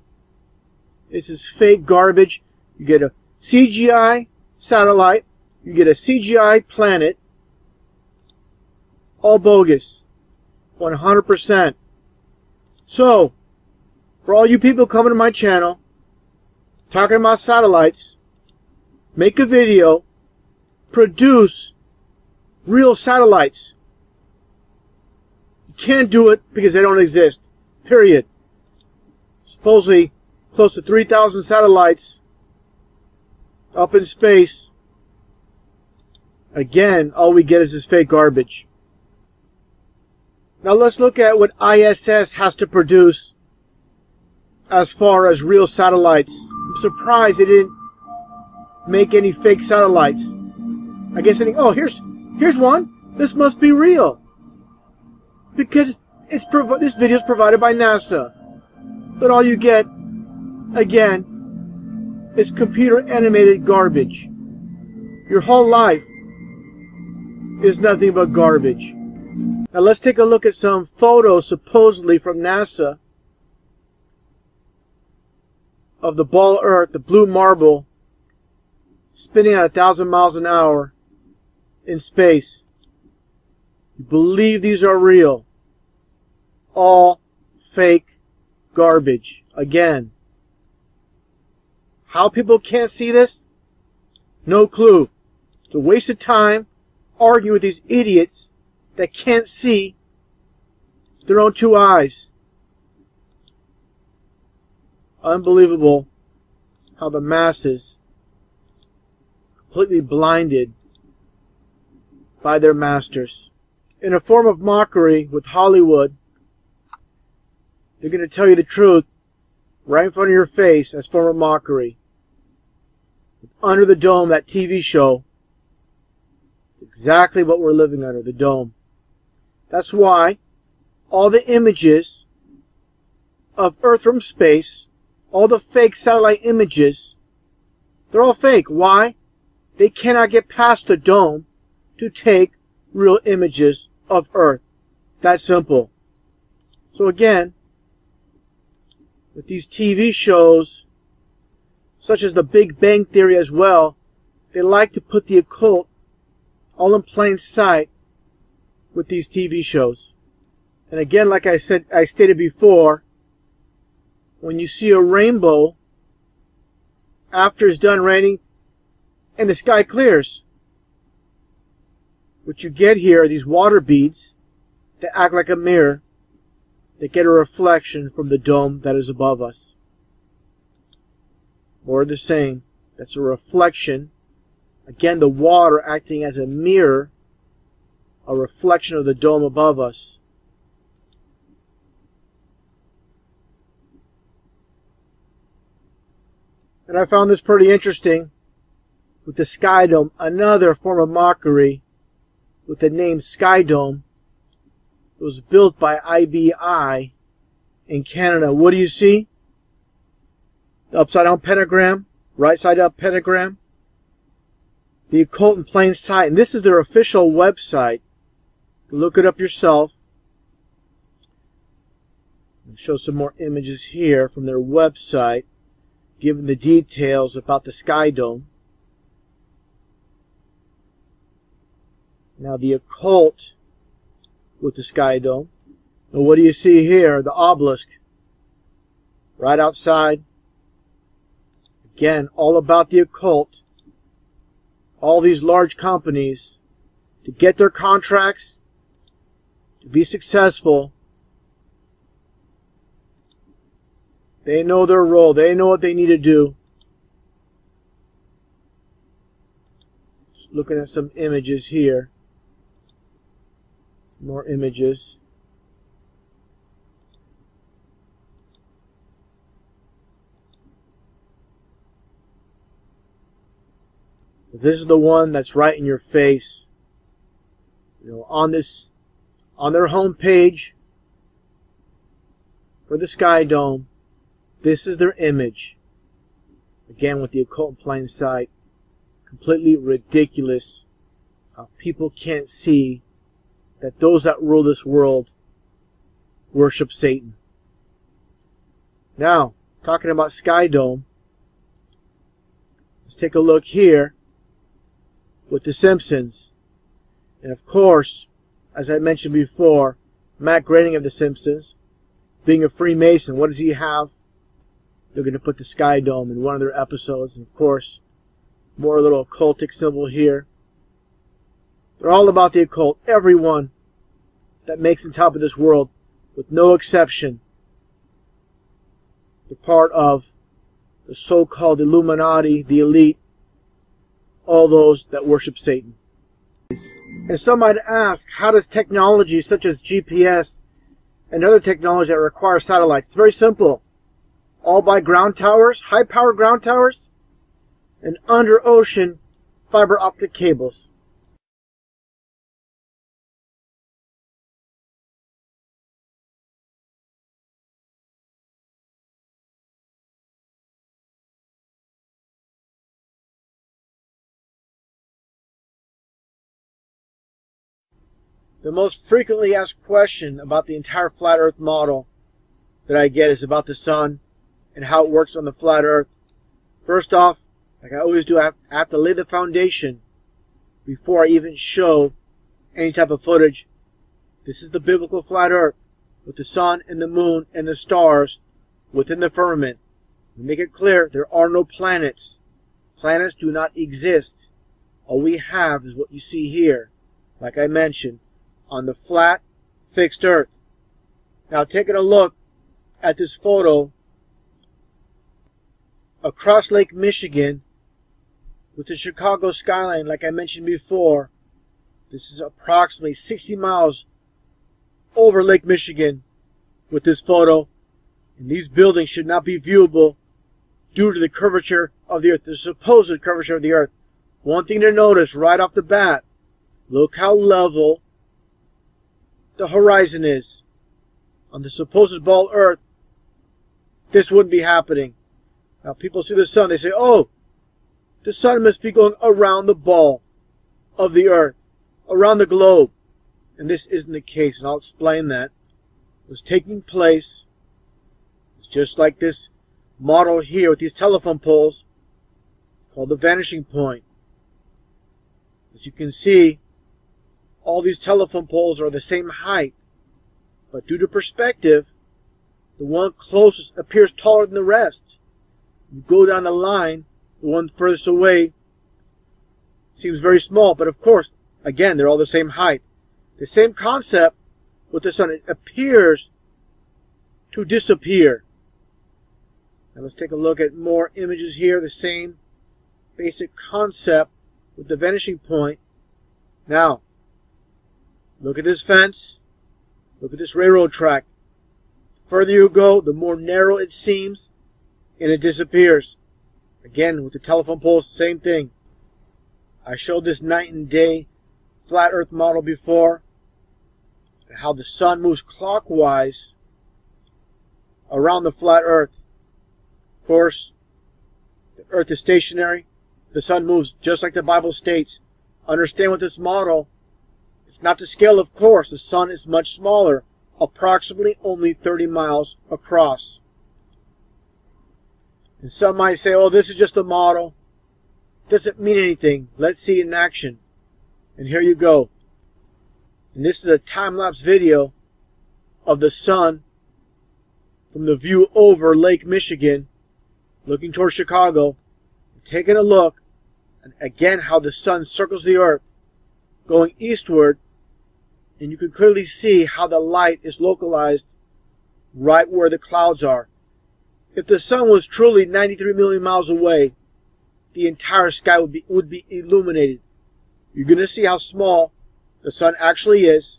Speaker 13: is this fake garbage. You get a CGI satellite, you get a CGI planet, all bogus. 100%. So, for all you people coming to my channel, talking about satellites, make a video, produce real satellites. You can't do it because they don't exist. Period. Supposedly, close to 3,000 satellites up in space. Again, all we get is this fake garbage. Now let's look at what ISS has to produce as far as real satellites. I'm surprised they didn't make any fake satellites. I guess they think, oh, here's one. This must be real. Because this video is provided by NASA. But all you get, again, is computer animated garbage. Your whole life is nothing but garbage. Now let's take a look at some photos supposedly from NASA of the ball Earth, the blue marble, spinning at 1,000 miles an hour in space. You believe these are real. All fake garbage. Again. How people can't see this? No clue. It's a waste of time arguing with these idiots that can't see their own two eyes. Unbelievable how the masses, completely blinded by their masters. In a form of mockery with Hollywood, they're going to tell you the truth right in front of your face as form of mockery. Under the Dome, that TV show, it's exactly what we're living under, the dome. That's why all the images of Earth from space, all the fake satellite images, they're all fake. Why? They cannot get past the dome to take real images of Earth. That simple. So again, with these TV shows, such as the Big Bang Theory as well, they like to put the occult all in plain sight with these TV shows. And again, like I stated before, when you see a rainbow after it's done raining and the sky clears, what you get here are these water beads that act like a mirror that get a reflection from the dome that is above us. More of the same. That's a reflection. Again, the water acting as a mirror, a reflection of the dome above us. And I found this pretty interesting with the Sky Dome, another form of mockery with the name Sky Dome. It was built by IBI in Canada. What do you see? The upside down pentagram, right side up pentagram. The occult in plain sight. And this is their official website. Look it up yourself. I'll show some more images here from their website, giving the details about the Sky Dome. Now the occult with the Sky Dome. And what do you see here? The obelisk. Right outside. Again, all about the occult. All these large companies, to get their contracts, to be successful, they know their role. They know what they need to do. Just looking at some images here. More images. This is the one that's right in your face. You know, on their home page for the Sky Dome, this is their image. Again, with the occult in plain sight. Completely ridiculous how people can't see that those that rule this world worship Satan. Now, talking about Sky Dome, let's take a look here with The Simpsons. And of course, as I mentioned before, Matt Groening of The Simpsons, being a Freemason, what does he have? They're going to put the Sky Dome in one of their episodes. And of course, more little occultic symbol here. They're all about the occult. Everyone that makes on top of this world, with no exception, they're part of the so-called Illuminati, the elite, all those that worship Satan. And some might ask, how does technology such as GPS and other technology that require satellites? It's very simple. All by ground towers, high-power ground towers, and under-ocean fiber optic cables. The most frequently asked question about the entire flat earth model that I get is about the sun and how it works on the flat earth. First off, like I always do, I have to lay the foundation before I even show any type of footage. This is the biblical flat earth with the sun and the moon and the stars within the firmament. To make it clear, there are no planets. Planets do not exist. All we have is what you see here, like I mentioned, on the flat, fixed earth. Now taking a look at this photo across Lake Michigan with the Chicago skyline, like I mentioned before, this is approximately 60 miles over Lake Michigan with this photo, and these buildings should not be viewable due to the curvature of the earth, the supposed curvature of the earth. One thing to notice right off the bat, look how level the horizon is. On the supposed ball earth, this wouldn't be happening. Now people see the sun, they say, oh, the sun must be going around the ball of the earth, around the globe. And this isn't the case, and I'll explain that. What's taking place is just like this model here with these telephone poles called the vanishing point. As you can see, all these telephone poles are the same height, but due to perspective, the one closest appears taller than the rest. You go down the line, the one furthest away seems very small, but of course, Again, they're all the same height. The same concept with the sun. It appears to disappear. Now let's take a look at more images here. The same basic concept with the vanishing point. Now, look at this fence. Look at this railroad track. The further you go, the more narrow it seems, and it disappears. Again, with the telephone poles, same thing. I showed this night and day flat earth model before, and how the sun moves clockwise around the flat earth. Of course, the earth is stationary. The sun moves just like the Bible states. Understand with this model, it's not to scale, of course. The sun is much smaller, approximately only 30 miles across. And some might say, oh, this is just a model. Doesn't mean anything. Let's see it in action. And here you go. And this is a time-lapse video of the sun from the view over Lake Michigan, looking towards Chicago, taking a look, and again how the sun circles the earth, going eastward, and you can clearly see how the light is localized right where the clouds are. If the sun was truly 93 million miles away, the entire sky would be illuminated. You're going to see how small the sun actually is,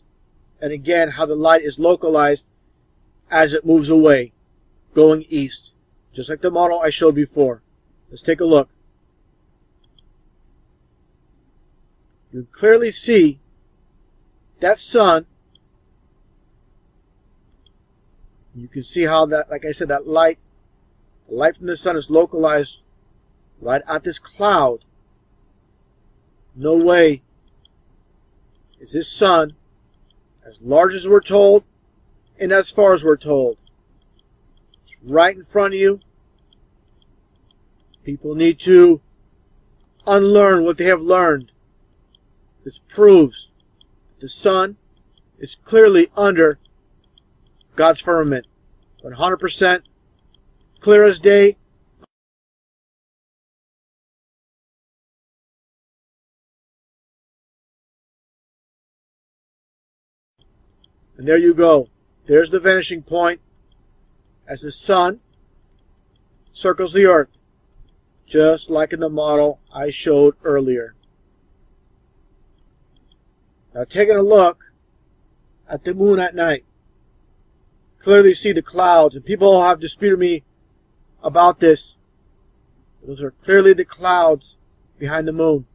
Speaker 13: and again how the light is localized as it moves away, going east, just like the model I showed before. Let's take a look. You can clearly see that sun. You can see how that, like I said, that light, the light from the sun is localized right at this cloud. No way is this sun as large as we're told and as far as we're told. It's right in front of you. People need to unlearn what they have learned. This proves the sun is clearly under God's firmament. 100% clear as day. And there you go. There's the vanishing point as the sun circles the earth, just like in the model I showed earlier. Now taking a look at the moon at night, clearly see the clouds, and people have disputed me about this. Those are clearly the clouds behind the moon.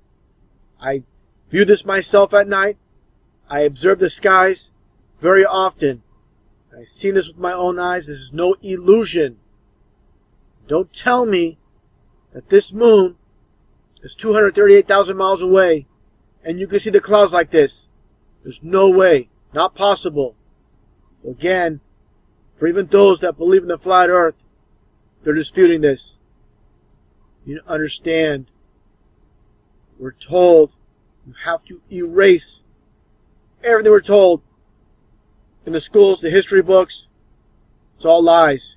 Speaker 13: I view this myself at night. I observe the skies very often. I've seen this with my own eyes. This is no illusion. Don't tell me that this moon is 238,000 miles away and you can see the clouds like this. There's no way. Not possible. Again, for even those that believe in the flat earth, they're disputing this. You understand. We're told you have to erase everything we're told in the schools, the history books. It's all lies.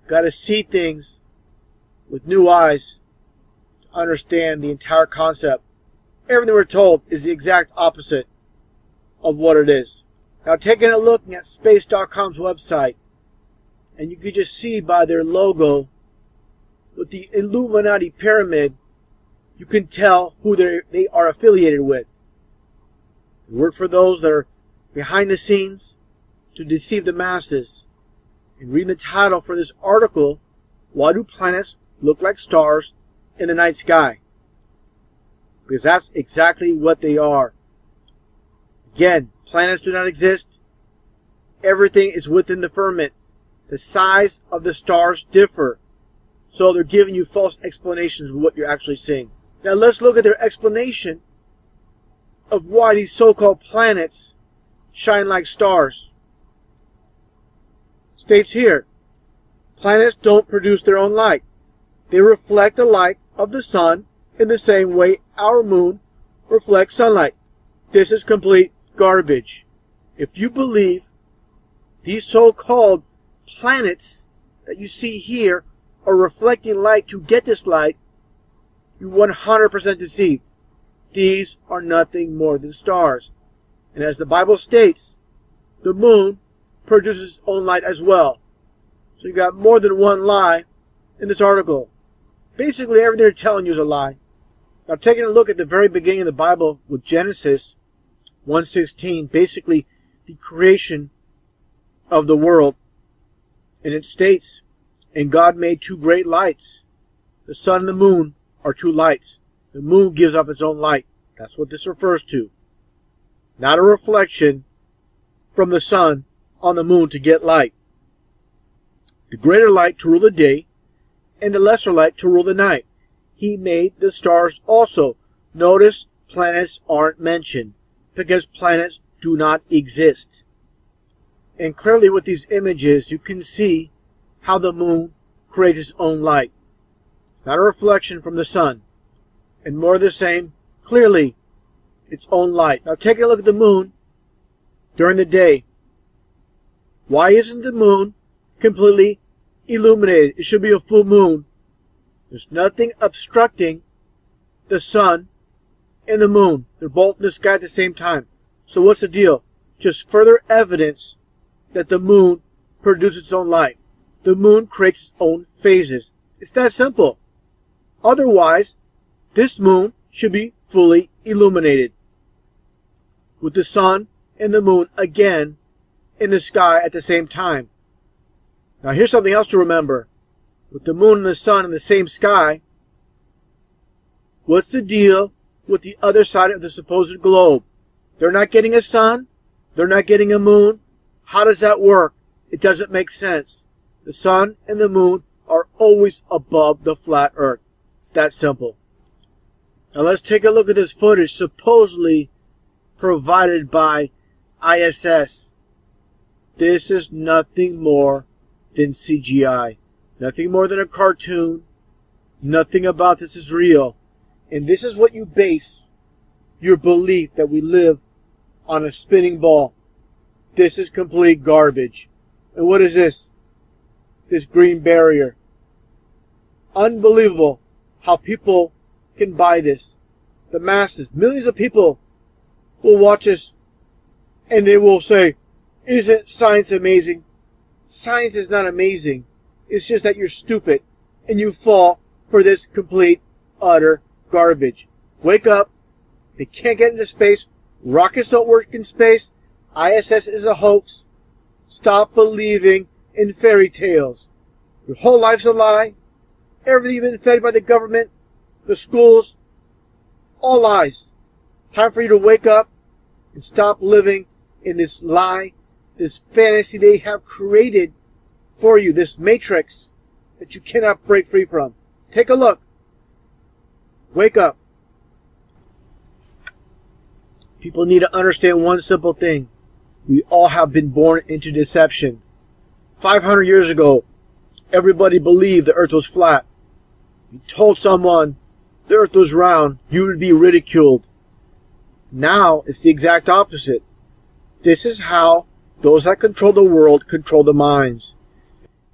Speaker 13: You've got to see things with new eyes to understand the entire concept. Everything we're told is the exact opposite of what it is. Now taking a look at space.com's website, and you can just see by their logo with the Illuminati pyramid, you can tell who they are affiliated with. They work for those that are behind the scenes to deceive the masses. And reading the title for this article, why do planets look like stars in the night sky? Because that's exactly what they are. Again, planets do not exist. Everything is within the firmament. The size of the stars differ. So they're giving you false explanations of what you're actually seeing. Now let's look at their explanation of why these so-called planets shine like stars. States here, planets don't produce their own light. They reflect the light of the sun in the same way our moon reflects sunlight. This is complete garbage. If you believe these so-called planets that you see here are reflecting light to get this light, you're 100% deceived. these are nothing more than stars. And as the Bible states, the moon produces its own light as well. So you got more than one lie in this article. Basically, everything they're telling you is a lie. Now, taking a look at the very beginning of the Bible with Genesis 1:16, basically the creation of the world. And it states, "And God made two great lights. The sun and the moon are two lights. The moon gives off its own light." That's what this refers to. Not a reflection from the sun on the moon to get light. The greater light to rule the day, and the lesser light to rule the night. He made the stars also. Notice planets aren't mentioned, because planets do not exist. And clearly with these images, you can see how the moon creates its own light. Not a reflection from the sun. And more of the same, clearly its own light. Now take a look at the moon during the day. Why isn't the moon completely illuminated? It should be a full moon. There's nothing obstructing the sun and the moon. They're both in the sky at the same time. So what's the deal? Just further evidence that the moon produces its own light. The moon creates its own phases. It's that simple. Otherwise, this moon should be fully illuminated, with the sun and the moon again in the sky at the same time. Now here's something else to remember. With the moon and the sun in the same sky, what's the deal with the other side of the supposed globe? They're not getting a sun. They're not getting a moon. How does that work? It doesn't make sense. The sun and the moon are always above the flat earth. It's that simple. Now let's take a look at this footage supposedly provided by ISS. This is nothing more than CGI. Nothing more than a cartoon. Nothing about this is real. And this is what you base your belief that we live on a spinning ball. This is complete garbage. And what is this? This green barrier. Unbelievable how people can buy this. The masses, millions of people will watch this and they will say, "Isn't science amazing?" Science is not amazing. It's just that you're stupid and you fall for this complete, utter garbage. Wake up. They can't get into space. Rockets don't work in space. ISS is a hoax. Stop believing in fairy tales. Your whole life's a lie. Everything you've been fed by the government, the schools, all lies. Time for you to wake up and stop living in this lie, this fantasy they have created for you, this matrix that you cannot break free from. Take a look. Wake up. People need to understand one simple thing. We all have been born into deception. 500 years ago, everybody believed the earth was flat. You told someone the earth was round, you would be ridiculed. Now, it's the exact opposite. This is how those that control the world control the minds.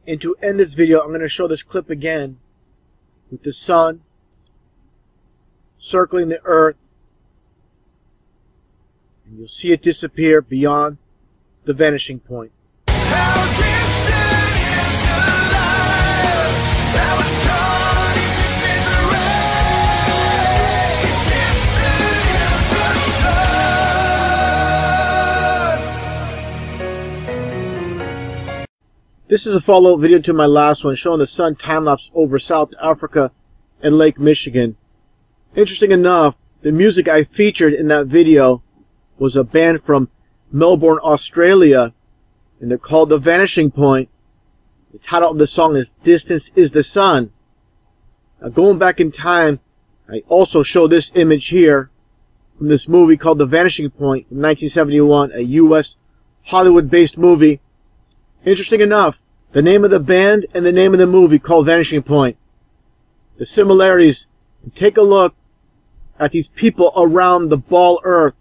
Speaker 13: And to end this video, I'm going to show this clip again with the sun circling the earth. And you'll see it disappear beyond the vanishing point. This is a follow-up video to my last one showing the sun time-lapse over South Africa and Lake Michigan. Interesting enough, the music I featured in that video was a band from Melbourne, Australia, and they're called The Vanishing Point. The title of the song is Distance is the Sun. Now going back in time, I also show this image here from this movie called The Vanishing Point from 1971, a U.S. Hollywood-based movie. Interesting enough, the name of the band and the name of the movie called Vanishing Point. The similarities. And take a look at these people around the ball earth.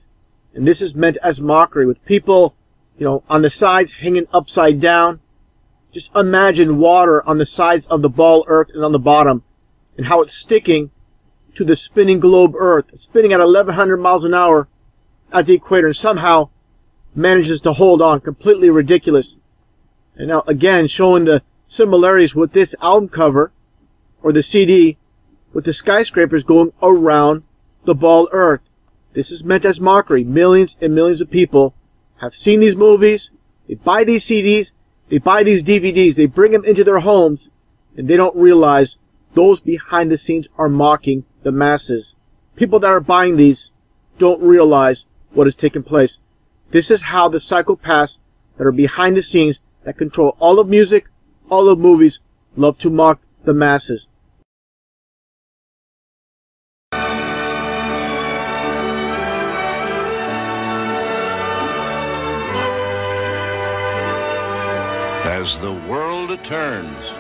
Speaker 13: And this is meant as mockery with people, on the sides hanging upside down. Just imagine water on the sides of the ball earth and on the bottom and how it's sticking to the spinning globe Earth, spinning at 1,100 miles an hour at the equator, and somehow manages to hold on. Completely ridiculous. And now again showing the similarities with this album cover, or the CD, with the skyscrapers going around the bald Earth. This is meant as mockery. Millions and millions of people have seen these movies, they buy these CDs, they buy these DVDs, they bring them into their homes, and they don't realize those behind the scenes are mocking the masses. People that are buying these don't realize what is taking place. This is how the psychopaths that are behind the scenes, that control all of music, all of movies, love to mock the masses.
Speaker 4: As the world turns.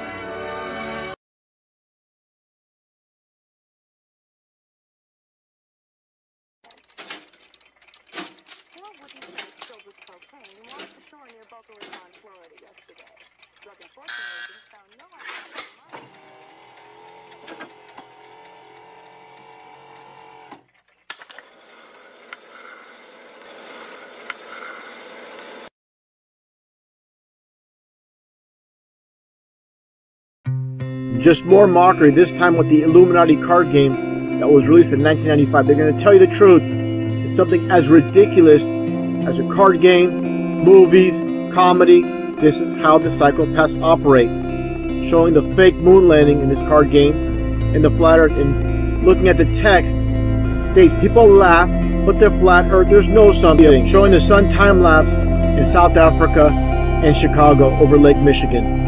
Speaker 13: Just more mockery, this time with the Illuminati card game that was released in 1995. They're going to tell you the truth. It's something as ridiculous as a card game, movies, comedy. This is how the psychopaths operate. Showing the fake moon landing in this card game, and the flat earth, and looking at the text, it states people laugh, but they're flat earth, there's no sun. Showing the sun time lapse in South Africa and Chicago over Lake Michigan.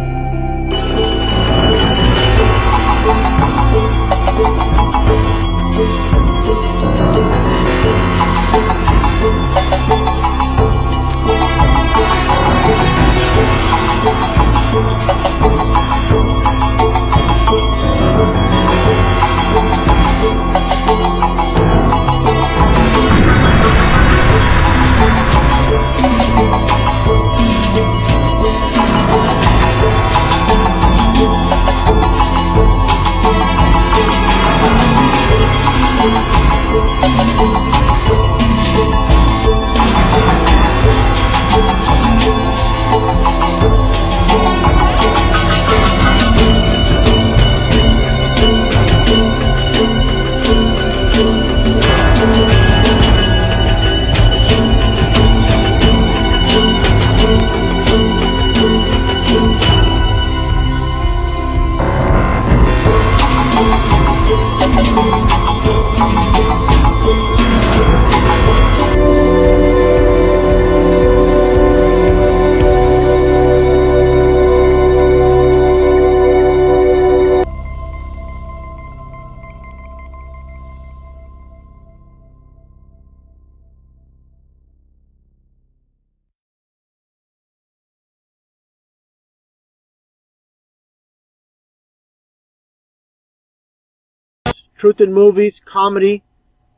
Speaker 13: Truth in movies, comedy,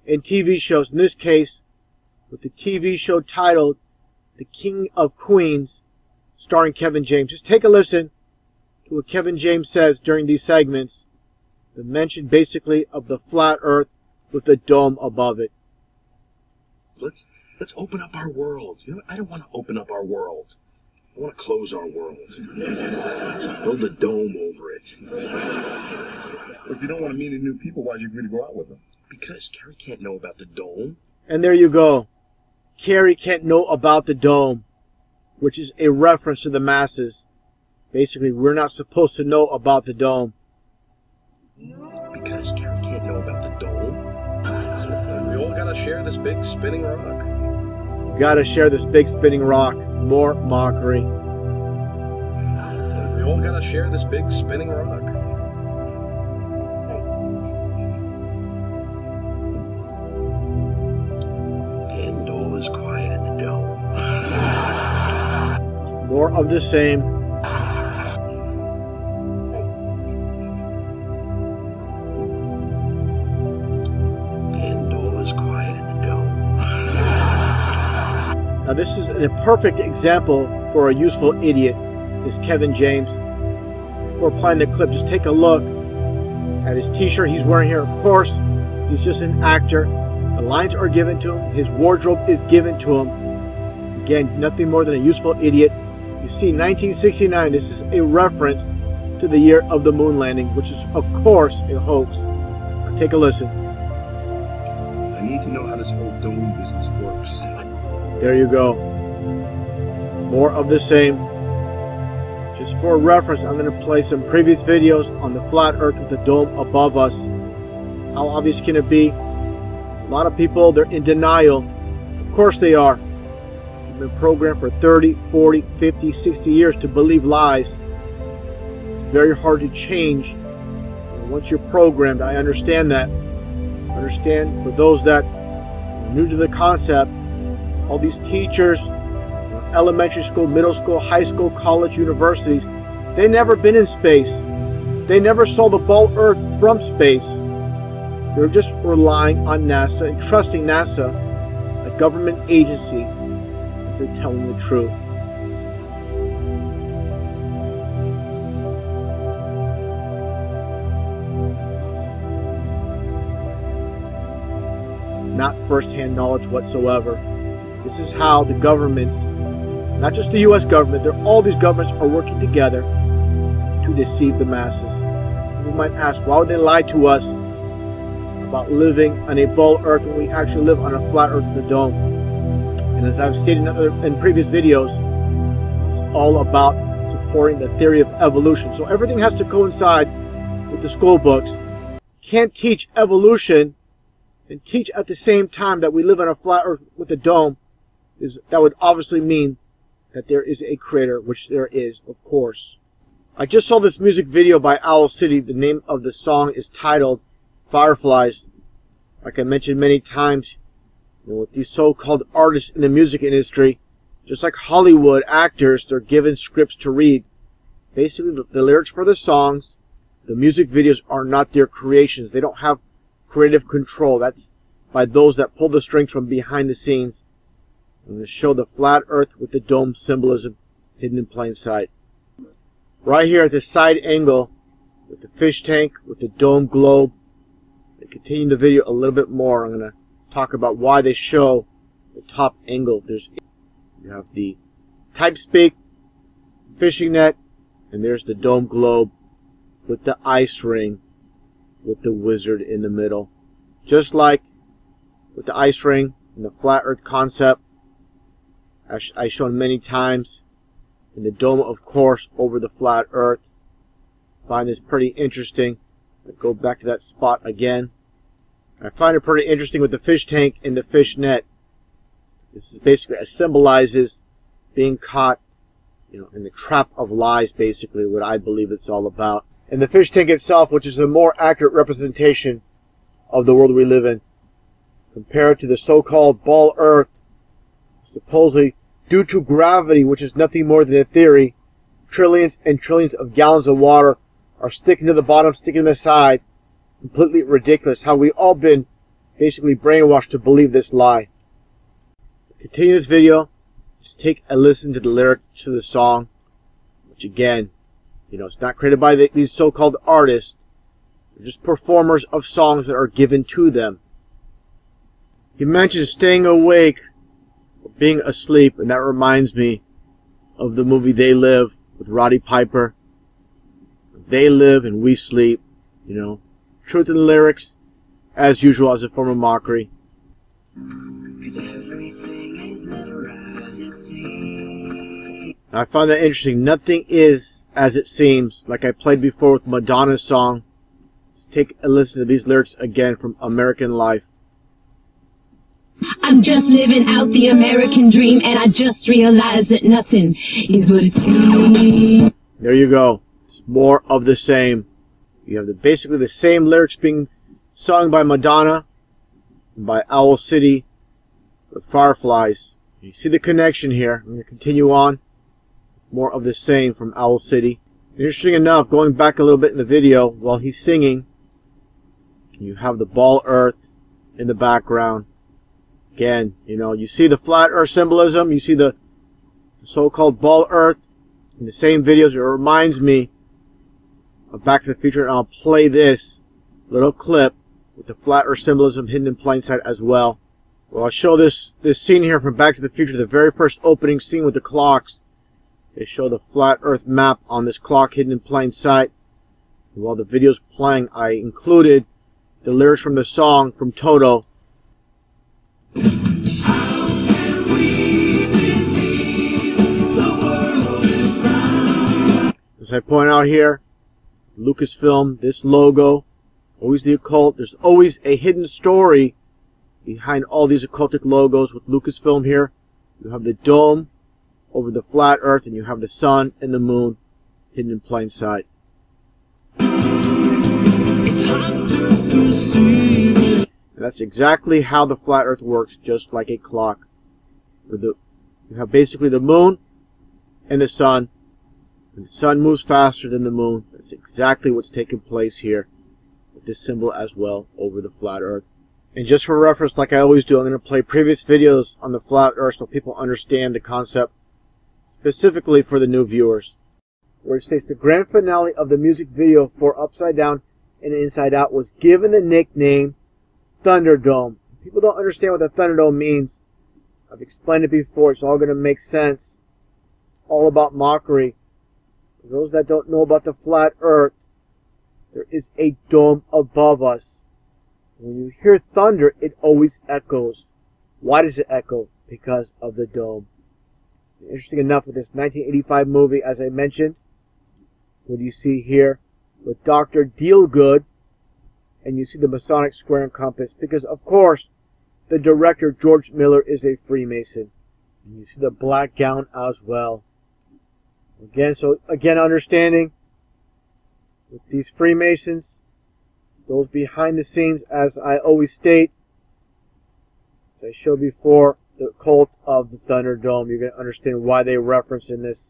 Speaker 13: and TV shows. In this case, with the TV show titled The King of Queens, starring Kevin James. Just take a listen to what Kevin James says during these segments. The mention basically of the flat earth with the dome above it.
Speaker 15: Let's open up our world. You know, I don't want to open up our world. I want to close our world. Build a dome over it.
Speaker 11: If you don't want to meet any new people, why'd you agree to go out with them?
Speaker 15: Because Carrie can't know about the dome.
Speaker 13: And there you go. Carrie can't know about the dome, which is a reference to the masses. Basically, we're not supposed to know about the dome.
Speaker 15: Because Carrie can't know about the dome? And we all gotta share this big spinning rock.
Speaker 13: Gotta share this big spinning rock. More mockery.
Speaker 15: We all gotta share this big spinning rock. And all is quiet in the dome.
Speaker 13: More of the same.
Speaker 15: And all is quiet in the dome.
Speaker 13: Now this is a perfect example for a useful idiot, is Kevin James. Before playing the clip, just take a look at his t-shirt he's wearing here. Of course, He's just an actor. The lines are given to him. His wardrobe is given to him. Again, nothing more than a useful idiot. You see, 1969, this is a reference to the year of the moon landing, which is, of course, a hoax. Now take a listen.
Speaker 15: I need to know how this whole dome business works.
Speaker 13: There you go. More of the same. Just for reference, I'm going to play some previous videos on the flat earth with the dome above us. How obvious can it be? A lot of people, they're in denial. Of course they are. You've been programmed for 30, 40, 50, 60 years to believe lies. It's very hard to change. And once you're programmed, I understand that. I understand for those that are new to the concept, all these teachers, elementary school, middle school, high school, college, universities, they never been in space. They never saw the ball Earth from space. They're just relying on NASA and trusting NASA, a government agency, that they're telling the truth. Not first-hand knowledge whatsoever. This is how the governments, not just the U.S. government, all these governments are working together to deceive the masses. You might ask, why would they lie to us about living on a ball Earth when we actually live on a flat Earth with a dome? And as I've stated in previous videos, it's all about supporting the theory of evolution. So everything has to coincide with the school books. Can't teach evolution and teach at the same time that we live on a flat Earth with a dome. That would obviously mean that there is a creator, which there is, of course. I just saw this music video by Owl City. The name of the song is titled Fireflies. Like I mentioned many times, with these so-called artists in the music industry, just like Hollywood actors, they're given scripts to read. Basically, the lyrics for the songs, the music videos are not their creations. They don't have creative control. That's by those that pull the strings from behind the scenes. I'm going to show the flat Earth with the dome symbolism hidden in plain sight. Right here at the side angle, with the fish tank, with the dome globe. To continue the video a little bit more, I'm going to talk about why they show the top angle. You have the type speak, fishing net, and there's the dome globe with the ice ring with the wizard in the middle. Just like with the ice ring and the flat Earth concept, I've shown many times, in the dome, of course, over the flat Earth. I find this pretty interesting. I go back to that spot again. I find it pretty interesting with the fish tank and the fish net. This is basically, it symbolizes being caught, in the trap of lies, basically, what I believe it's all about. And the fish tank itself, which is a more accurate representation of the world we live in, compared to the so-called ball Earth, supposedly due to gravity, which is nothing more than a theory, trillions and trillions of gallons of water are sticking to the bottom, sticking to the side. Completely ridiculous how we all been basically brainwashed to believe this lie. Continue this video, just take a listen to the lyrics to the song, which again, it's not created by these so-called artists. They're just performers of songs that are given to them. He mentions staying awake, being asleep, and that reminds me of the movie They Live with Roddy Piper. They live and we sleep, Truth in the lyrics, as usual, as a form of mockery. I find that interesting. Nothing is as it seems, like I played before with Madonna's song. Let's take a listen to these lyrics again from American Life.
Speaker 3: I'm just living out the American dream, and I just realized that nothing is what it seems.
Speaker 13: There you go. It's more of the same. You have basically the same lyrics being sung by Madonna and by Owl City with Fireflies. You see the connection here. I'm going to continue on. More of the same from Owl City. Interesting enough, going back a little bit in the video, while he's singing, you have the ball Earth in the background. Again, you see the flat Earth symbolism. You see the so-called ball Earth in the same videos. It reminds me of Back to the Future, and I'll play this little clip with the flat earth symbolism hidden in plain sight as well. Well, I'll show this scene here from Back to the Future, the very first opening scene with the clocks. They show the flat earth map on this clock hidden in plain sight. And while the video's playing, I included the lyrics from the song from Toto. As I point out here, Lucasfilm, this logo, always the occult. There's always a hidden story behind all these occultic logos with Lucasfilm here. You have the dome over the flat earth, and you have the sun and the moon hidden in plain sight. And that's exactly how the flat earth works, just like a clock. You have basically the moon and the sun. And the sun moves faster than the moon. That's exactly what's taking place here with this symbol as well over the flat earth. And just for reference, like I always do, I'm going to play previous videos on the flat earth so people understand the concept, specifically for the new viewers. Where it states the grand finale of the music video for Upside Down and Inside Out was given the nickname Thunderdome. People don't understand what the Thunderdome means. I've explained it before. It's all going to make sense. All about mockery. For those that don't know about the flat earth, there is a dome above us. When you hear thunder, it always echoes. Why does it echo? Because of the dome. Interesting enough with this 1985 movie, as I mentioned, what you see here with Dr. Dealgood, and you see the Masonic square and compass, because of course the director George Miller is a Freemason. And you see the black gown as well. Again, understanding with these Freemasons, those behind the scenes, as I always state, as I showed before, the cult of the Thunderdome. You're going to understand why they reference in this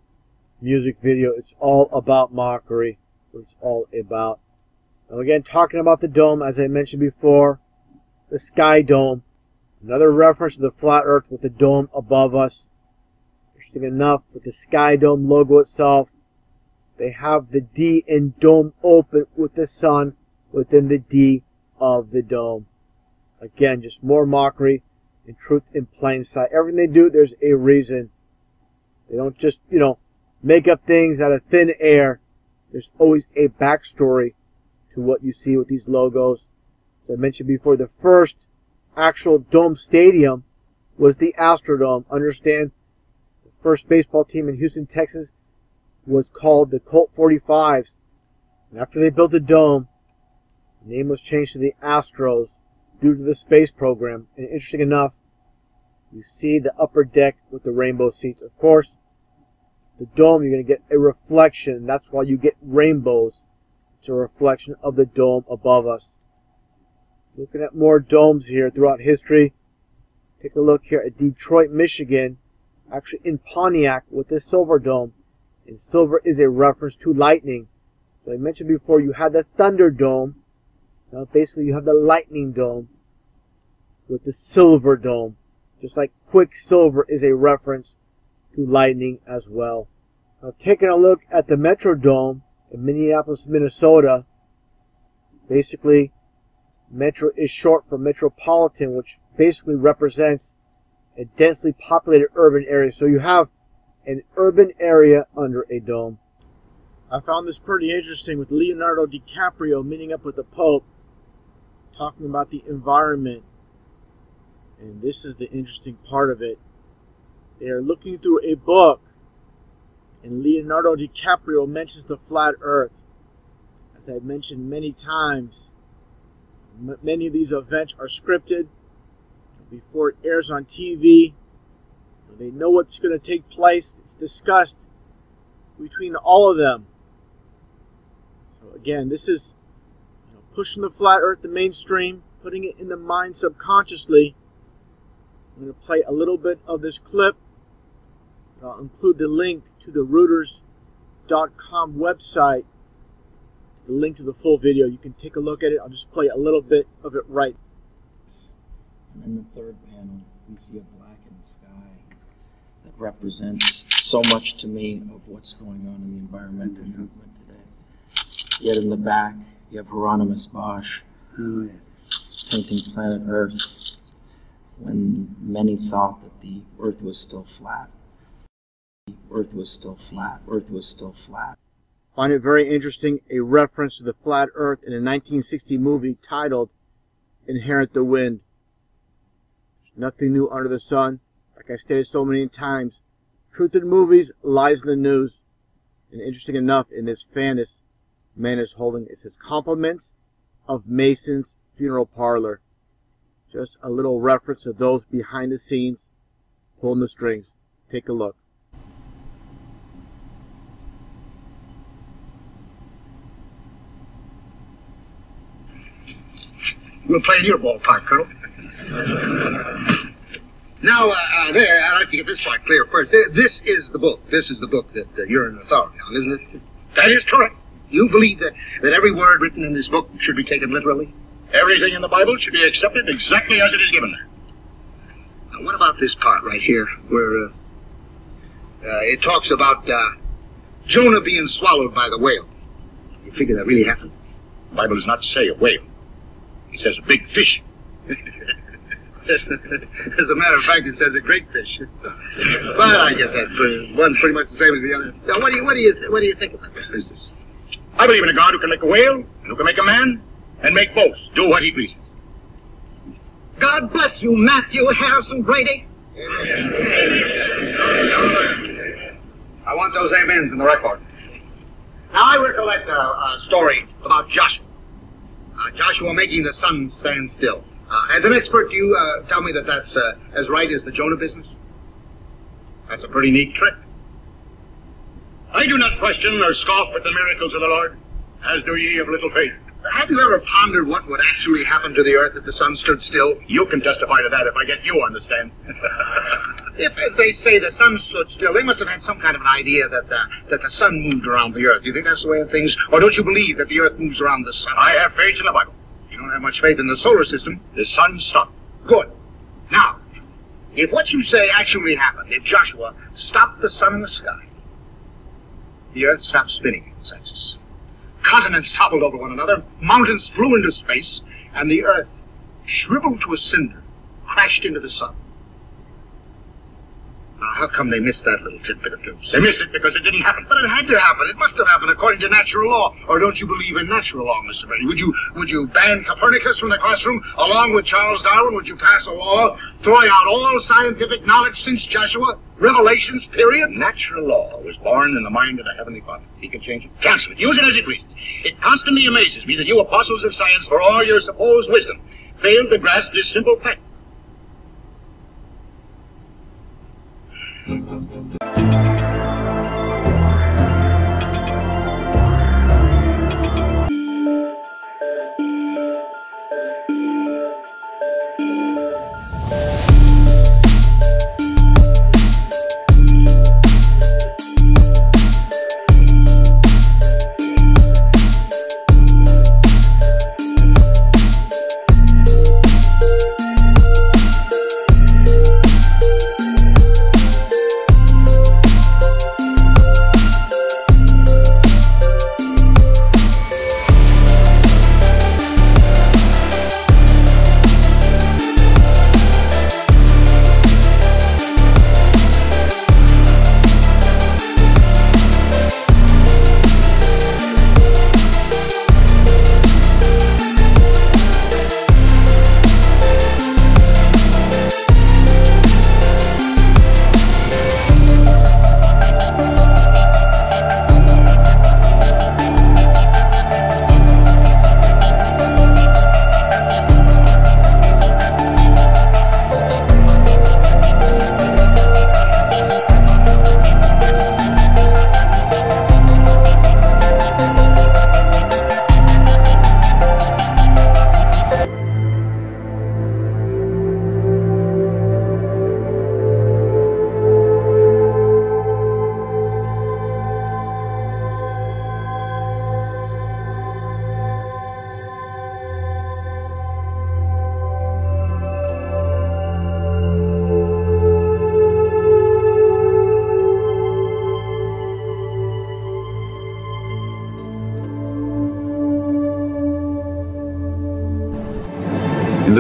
Speaker 13: music video. It's all about mockery. It's all about. Now again, talking about the dome, as I mentioned before, the Sky Dome. Another reference to the flat earth with the dome above us. Interesting enough, with the Sky Dome logo itself, they have the D in dome open with the sun within the D of the dome. Again, just more mockery and truth in plain sight. Everything they do, there's a reason. They don't just, make up things out of thin air. There's always a backstory to what you see with these logos. As I mentioned before, the first actual dome stadium was the Astrodome. Understand, the first baseball team in Houston, Texas was called the Colt 45s. And after they built the dome, the name was changed to the Astros due to the space program. And interesting enough, you see the upper deck with the rainbow seats. Of course, the dome, you're going to get a reflection. That's why you get rainbows. It's a reflection of the dome above us. Looking at more domes here throughout history. Take a look here at Detroit, Michigan. Actually in Pontiac with the Silver Dome. And silver is a reference to lightning. So I mentioned before, you had the Thunder Dome. Now basically you have the Lightning Dome with the Silver Dome. Just like Quicksilver is a reference to lightning as well. Now taking a look at the Metrodome in Minneapolis, Minnesota. Basically, Metro is short for metropolitan, which basically represents a densely populated urban area. So you have an urban area under a dome. I found this pretty interesting with Leonardo DiCaprio meeting up with the Pope, talking about the environment. And this is the interesting part of it. They are looking through a book, and Leonardo DiCaprio mentions the flat earth. As I've mentioned many times, many of these events are scripted before it airs on TV. They know what's going to take place. It's discussed between all of them. So again, this is pushing the flat earth to mainstream, putting it in the mind subconsciously. I'm going to play a little bit of this clip. I'll include the link to the Reuters.com website, the link to the full video. You can take a look at it. I'll just play a little bit of it right.
Speaker 5: And in the third panel, we see a black in the sky that represents so much to me of what's going on in the environmental movement today. Yet in the back, you have Hieronymus Bosch, painting planet Earth when many thought that the Earth was still flat. The Earth was still flat. Earth was still flat.
Speaker 13: Find it very interesting, a reference to the flat Earth in a 1960 movie titled Inherit the Wind. Nothing new under the sun. Like I stated so many times, truth in movies, lies in the news. And interesting enough, in this fan, this man is holding, it says, compliments of Mason's funeral parlor. Just a little reference to those behind the scenes pulling the strings. Take a look.
Speaker 6: We'll play in your ballpark, Colonel. Now, there, I'd like to get this part clear first. This is the book. This is the book that you're an authority on, isn't it? That is correct. You believe that every word written in this book should be taken literally? Everything in the Bible should be accepted exactly as it is given there. Now, what about this part right here, where it talks about Jonah being swallowed by the whale? You figure that really happened?
Speaker 15: The Bible does not say a whale. It says a big fish.
Speaker 6: As a matter of fact, it says a great fish. But I guess that's one's pretty much the same as the other. Now, what do you think about that business?
Speaker 15: I believe in a God who can make a whale, and who can make a man, and make both do what he pleases.
Speaker 6: God bless you, Matthew Harrison Brady. I want those amens in the record. Now, I recollect a story about Joshua. Joshua making the sun stand still. As an expert, do you tell me that that's as right as the Jonah business? That's a pretty neat trick.
Speaker 15: I do not question or scoff at the miracles of the Lord, as do ye of little faith.
Speaker 6: Have you ever pondered what would actually happen to the earth if the sun stood still?
Speaker 15: You can testify to that if I get you on the stand.
Speaker 6: If, as they say, the sun stood still, they must have had some kind of an idea that the sun moved around the earth. Do you think that's the way of things? Or don't you believe that the earth moves around the sun?
Speaker 15: I have faith in the Bible.
Speaker 6: You don't have much faith in the solar system.
Speaker 15: The sun stopped.
Speaker 6: Good. Now, if what you say actually happened, if Joshua stopped the sun in the sky, the earth stopped spinning in its axis. Continents toppled over one another, mountains flew into space, and the earth, shriveled to a cinder, crashed into the sun. Now, how come they missed that little tidbit of news?
Speaker 15: They missed it because it didn't happen.
Speaker 6: But it had to happen. It must have happened according to natural law. Or don't you believe in natural law, Mr. Brady? Would you ban Copernicus from the classroom along with Charles Darwin? Would you pass a law throwing out all scientific knowledge since Joshua? Revelations, period?
Speaker 15: Natural law was born in the mind of the Heavenly Father. He can change it, cancel it, use it as he pleases. It constantly amazes me that you apostles of science, for all your supposed wisdom, fail to grasp this simple fact.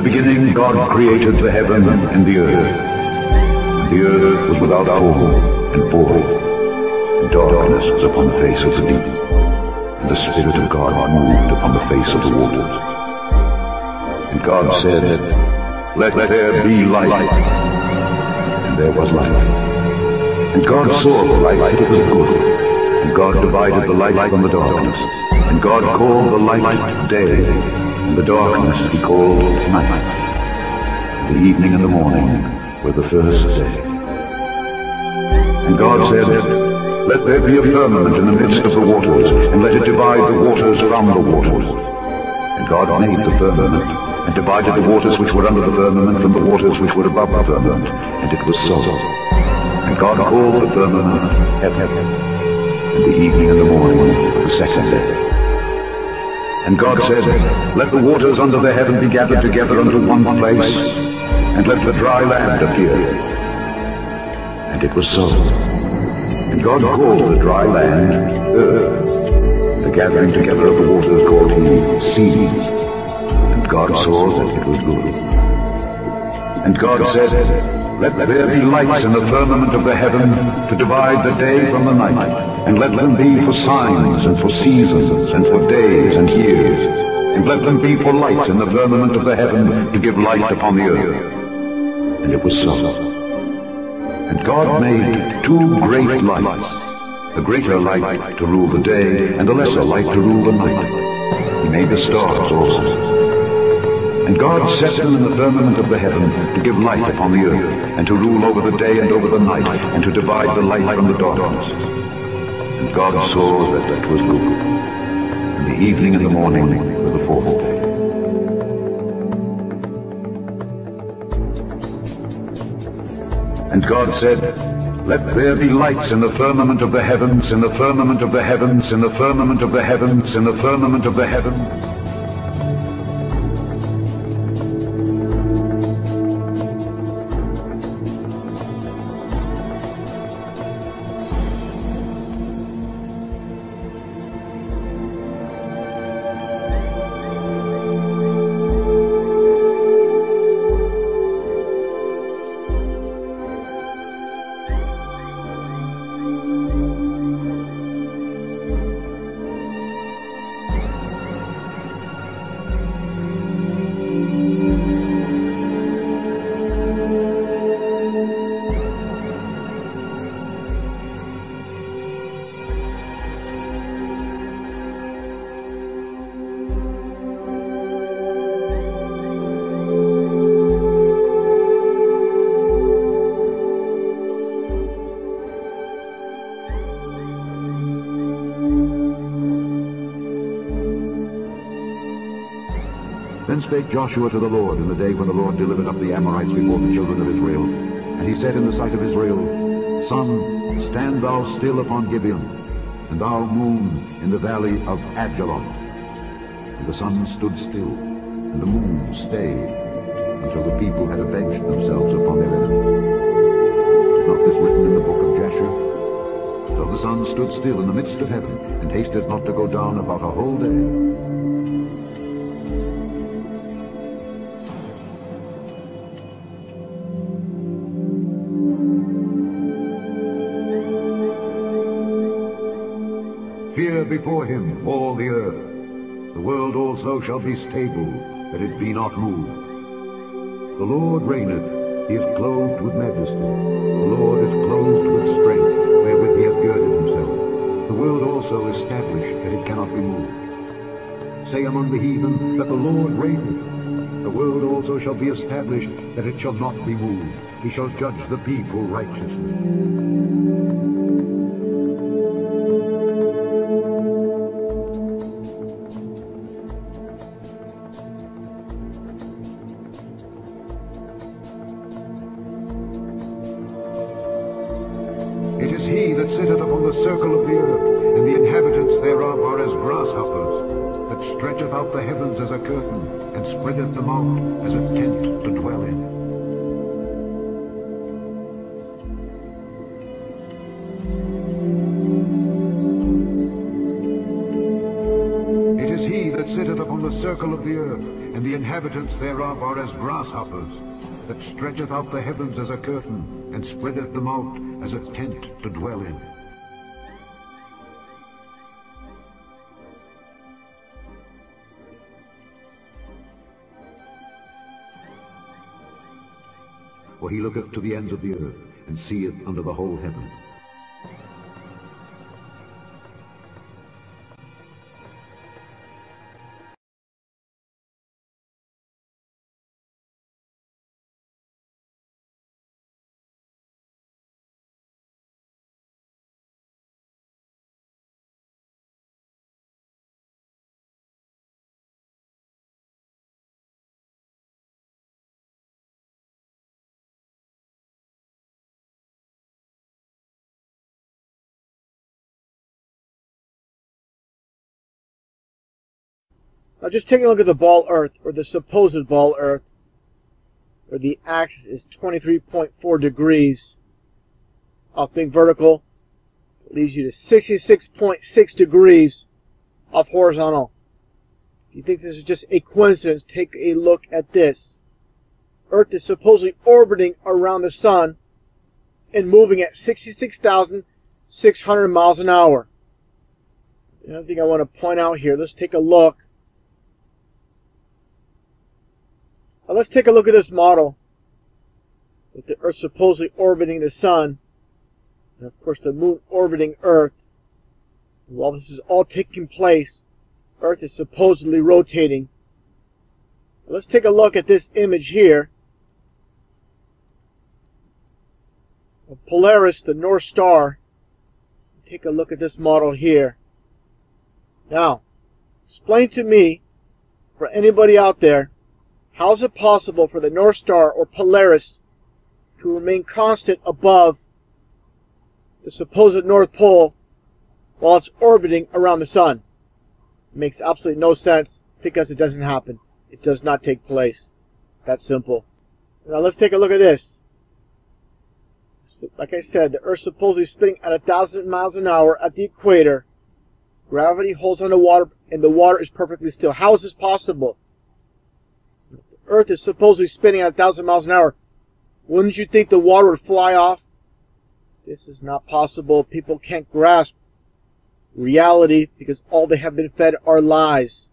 Speaker 8: beginning, God created the heaven and the earth. The earth was without form and void, and darkness was upon the face of the deep, and the Spirit of God moved upon the face of the waters. And God said, "Let there be light." And there was light. And God saw the light that it was good, and God divided the light from the darkness. And God called the light day, and the darkness he called night. The evening and the morning were the first day. And God said, "Let there be a firmament in the midst of the waters, and let it divide the waters from the waters." And God made the firmament, and divided the waters which were under the firmament from the waters which were above the firmament, and it was so. And God called the firmament heaven, and the evening and the morning were the second day. And God said, "Let the waters under the heaven be gathered together unto one place, and let the dry land appear." And it was so. And God called the dry land earth, the gathering together of the waters called he seas. And God saw that it was good. And God said, "Let there be lights in the firmament of the heaven to divide the day from the night, and let them be for signs and for seasons and for days and years, and let them be for lights in the firmament of the heaven to give light upon the earth." And it was so. And God made two great lights, the greater light to rule the day, and the lesser light to rule the night. He made the stars also. And God set them in the firmament of the heaven to give light upon the earth, and to rule over the day and over the night, and to divide the light from the darkness. And God saw that that was good. And the evening and the morning were the fourth day. And God said, "Let there be lights in the firmament of the heavens, in the firmament of the heavens, in the firmament of the heavens, in the firmament of the heavens." Then spake Joshua to the Lord in the day when the Lord delivered up the Amorites before the children of Israel. And he said in the sight of Israel, "Sun, stand thou still upon Gibeon, and thou moon in the valley of Ajalon." And the sun stood still, and the moon stayed, until the people had avenged themselves upon their enemies. Is not this written in the book of Jasher? So the sun stood still in the midst of heaven, and hasted not to go down about a whole day. Fear before him all the earth. The world also shall be stable, that it be not moved. The Lord reigneth, he is clothed with majesty. The Lord is clothed with strength, wherewith he hath girded himself. The world also is established, that it cannot be moved. Say among the heathen that the Lord reigneth. The world also shall be established, that it shall not be moved. He shall judge the people righteously. It is he that sitteth upon the circle of the earth, and the inhabitants thereof are as grasshoppers, that stretcheth out the heavens as a curtain, and spreadeth them out as a tent to dwell in. It is he that sitteth upon the circle of the earth, and the inhabitants thereof are as grasshoppers, that stretcheth out the heavens as a curtain, and spreadeth them out as a tent to dwell in. For he looketh to the ends of the earth, and seeth under the whole heaven.
Speaker 13: Now just taking a look at the ball Earth, or the supposed ball Earth, where the axis is 23.4 degrees off big vertical. It leaves you to 66.6 degrees off horizontal. If you think this is just a coincidence, take a look at this. Earth is supposedly orbiting around the sun and moving at 66,600 miles an hour. Another thing I want to point out here, let's take a look. Now let's take a look at this model with the Earth supposedly orbiting the sun, and of course the moon orbiting Earth. And while this is all taking place, Earth is supposedly rotating. Now let's take a look at this image here of Polaris, the North Star. Take a look at this model here. Now, explain to me, for anybody out there, how is it possible for the North Star, or Polaris, to remain constant above the supposed North Pole while it's orbiting around the sun? It makes absolutely no sense, because it doesn't happen. It does not take place. That's simple. Now let's take a look at this. So, like I said, the Earth's supposedly spinning at 1,000 miles an hour at the equator. Gravity holds on the water, and the water is perfectly still. How is this possible? Earth is supposedly spinning at 1,000 miles an hour. Wouldn't you think the water would fly off? This is not possible. People can't grasp reality because all they have been fed are lies.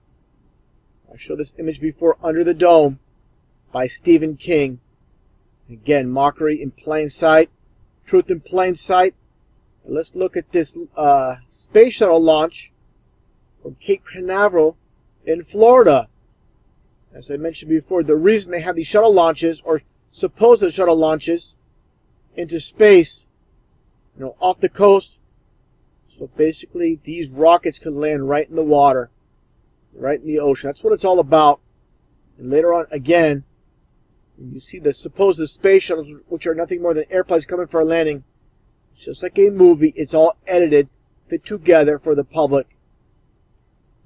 Speaker 13: I showed this image before, Under the Dome by Stephen King. Again, mockery in plain sight, truth in plain sight. And let's look at this space shuttle launch from Cape Canaveral in Florida. As I mentioned before, the reason they have these shuttle launches, or supposed shuttle launches, into space, off the coast, so basically these rockets could land right in the water, right in the ocean. That's what it's all about. And later on, again, when you see the supposed space shuttles, which are nothing more than airplanes coming for a landing, it's just like a movie. It's all edited, fit together for the public.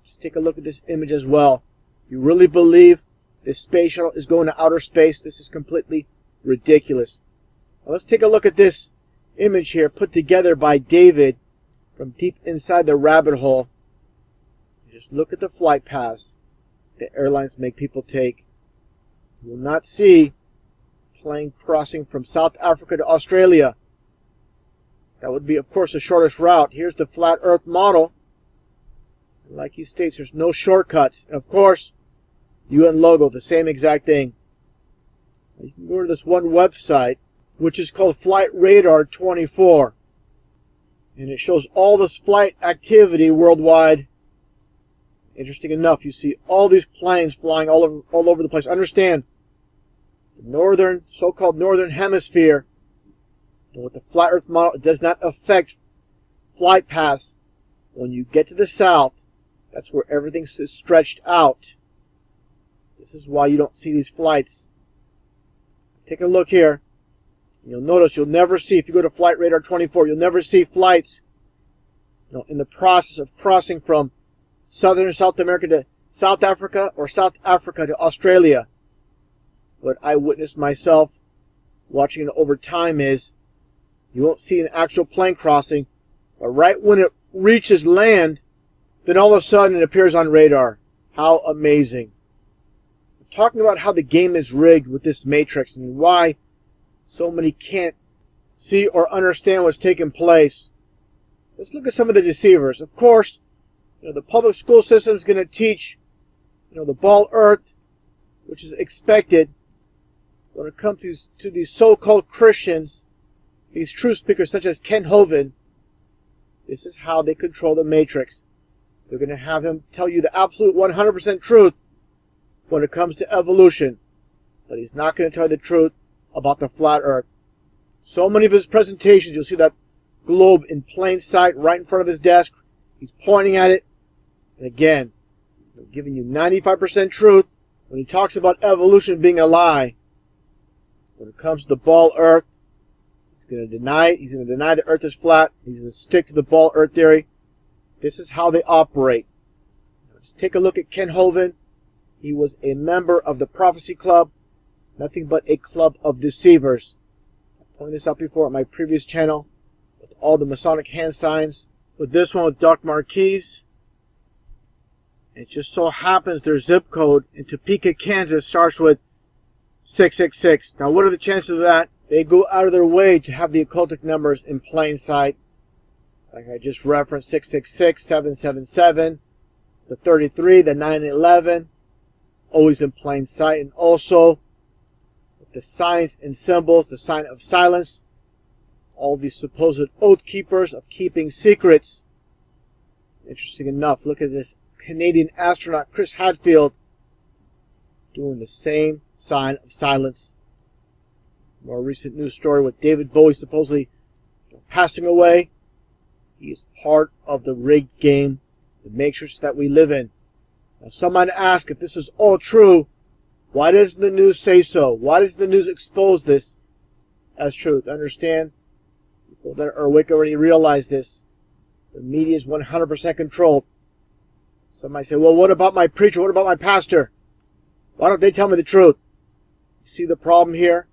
Speaker 13: Just take a look at this image as well. You really believe this space shuttle is going to outer space? This is completely ridiculous. Now let's take a look at this image here put together by David from deep inside the rabbit hole. Just look at the flight paths the airlines make people take. You will not see plane crossing from South Africa to Australia. That would be, of course, the shortest route. Here's the flat Earth model. Like he states, there's no shortcuts. And of course, UN logo, the same exact thing. You can go to this one website, which is called Flight Radar 24. And it shows all this flight activity worldwide. Interesting enough, you see all these planes flying all over the place. Understand, the so-called northern hemisphere, and with the flat Earth model, it does not affect flight paths. When you get to the south, that's where everything is stretched out. This is why you don't see these flights. Take a look here. You'll notice you'll never see, if you go to Flight Radar 24, you'll never see flights in the process of crossing from southern South America to South Africa, or South Africa to Australia. What I witnessed myself watching it over time is you won't see an actual plane crossing, but right when it reaches land, then all of a sudden it appears on radar. How amazing. talking about how the game is rigged with this matrix and why so many can't see or understand what's taking place. Let's look at some of the deceivers. Of course, the public school system is going to teach, the ball earth, which is expected. When it comes to these so-called Christians, these truth speakers such as Ken Hovind, this is how they control the matrix. They're going to have him tell you the absolute 100% truth when it comes to evolution, but he's not going to tell you the truth about the flat earth. So many of his presentations, you'll see that globe in plain sight right in front of his desk. He's pointing at it. And again, they're giving you 95% truth when he talks about evolution being a lie. When it comes to the ball earth, he's going to deny it. He's going to deny the earth is flat. He's going to stick to the ball earth theory. This is how they operate. Now, just take a look at Ken Hovind. He was a member of the Prophecy Club, nothing but a club of deceivers. I pointed this out before on my previous channel with all the Masonic hand signs. With this one with Dr. Marquise, it just so happens their zip code in Topeka, Kansas starts with 666. Now what are the chances of that? They go out of their way to have the occultic numbers in plain sight. Like I just referenced, 666, 777, the 33, the 911. Always in plain sight. And also the signs and symbols, the sign of silence, all these supposed oath keepers of keeping secrets. Interesting enough, look at this Canadian astronaut Chris Hadfield doing the same sign of silence. More recent news story with David Bowie supposedly passing away. He is part of the rigged game, the matrix that we live in. Now, some might ask, if this is all true, why doesn't the news say so? Why does the news expose this as truth? Understand, people that are awake already realize this. The media is 100% controlled. Some might say, well, what about my preacher? What about my pastor? Why don't they tell me the truth? You see the problem here?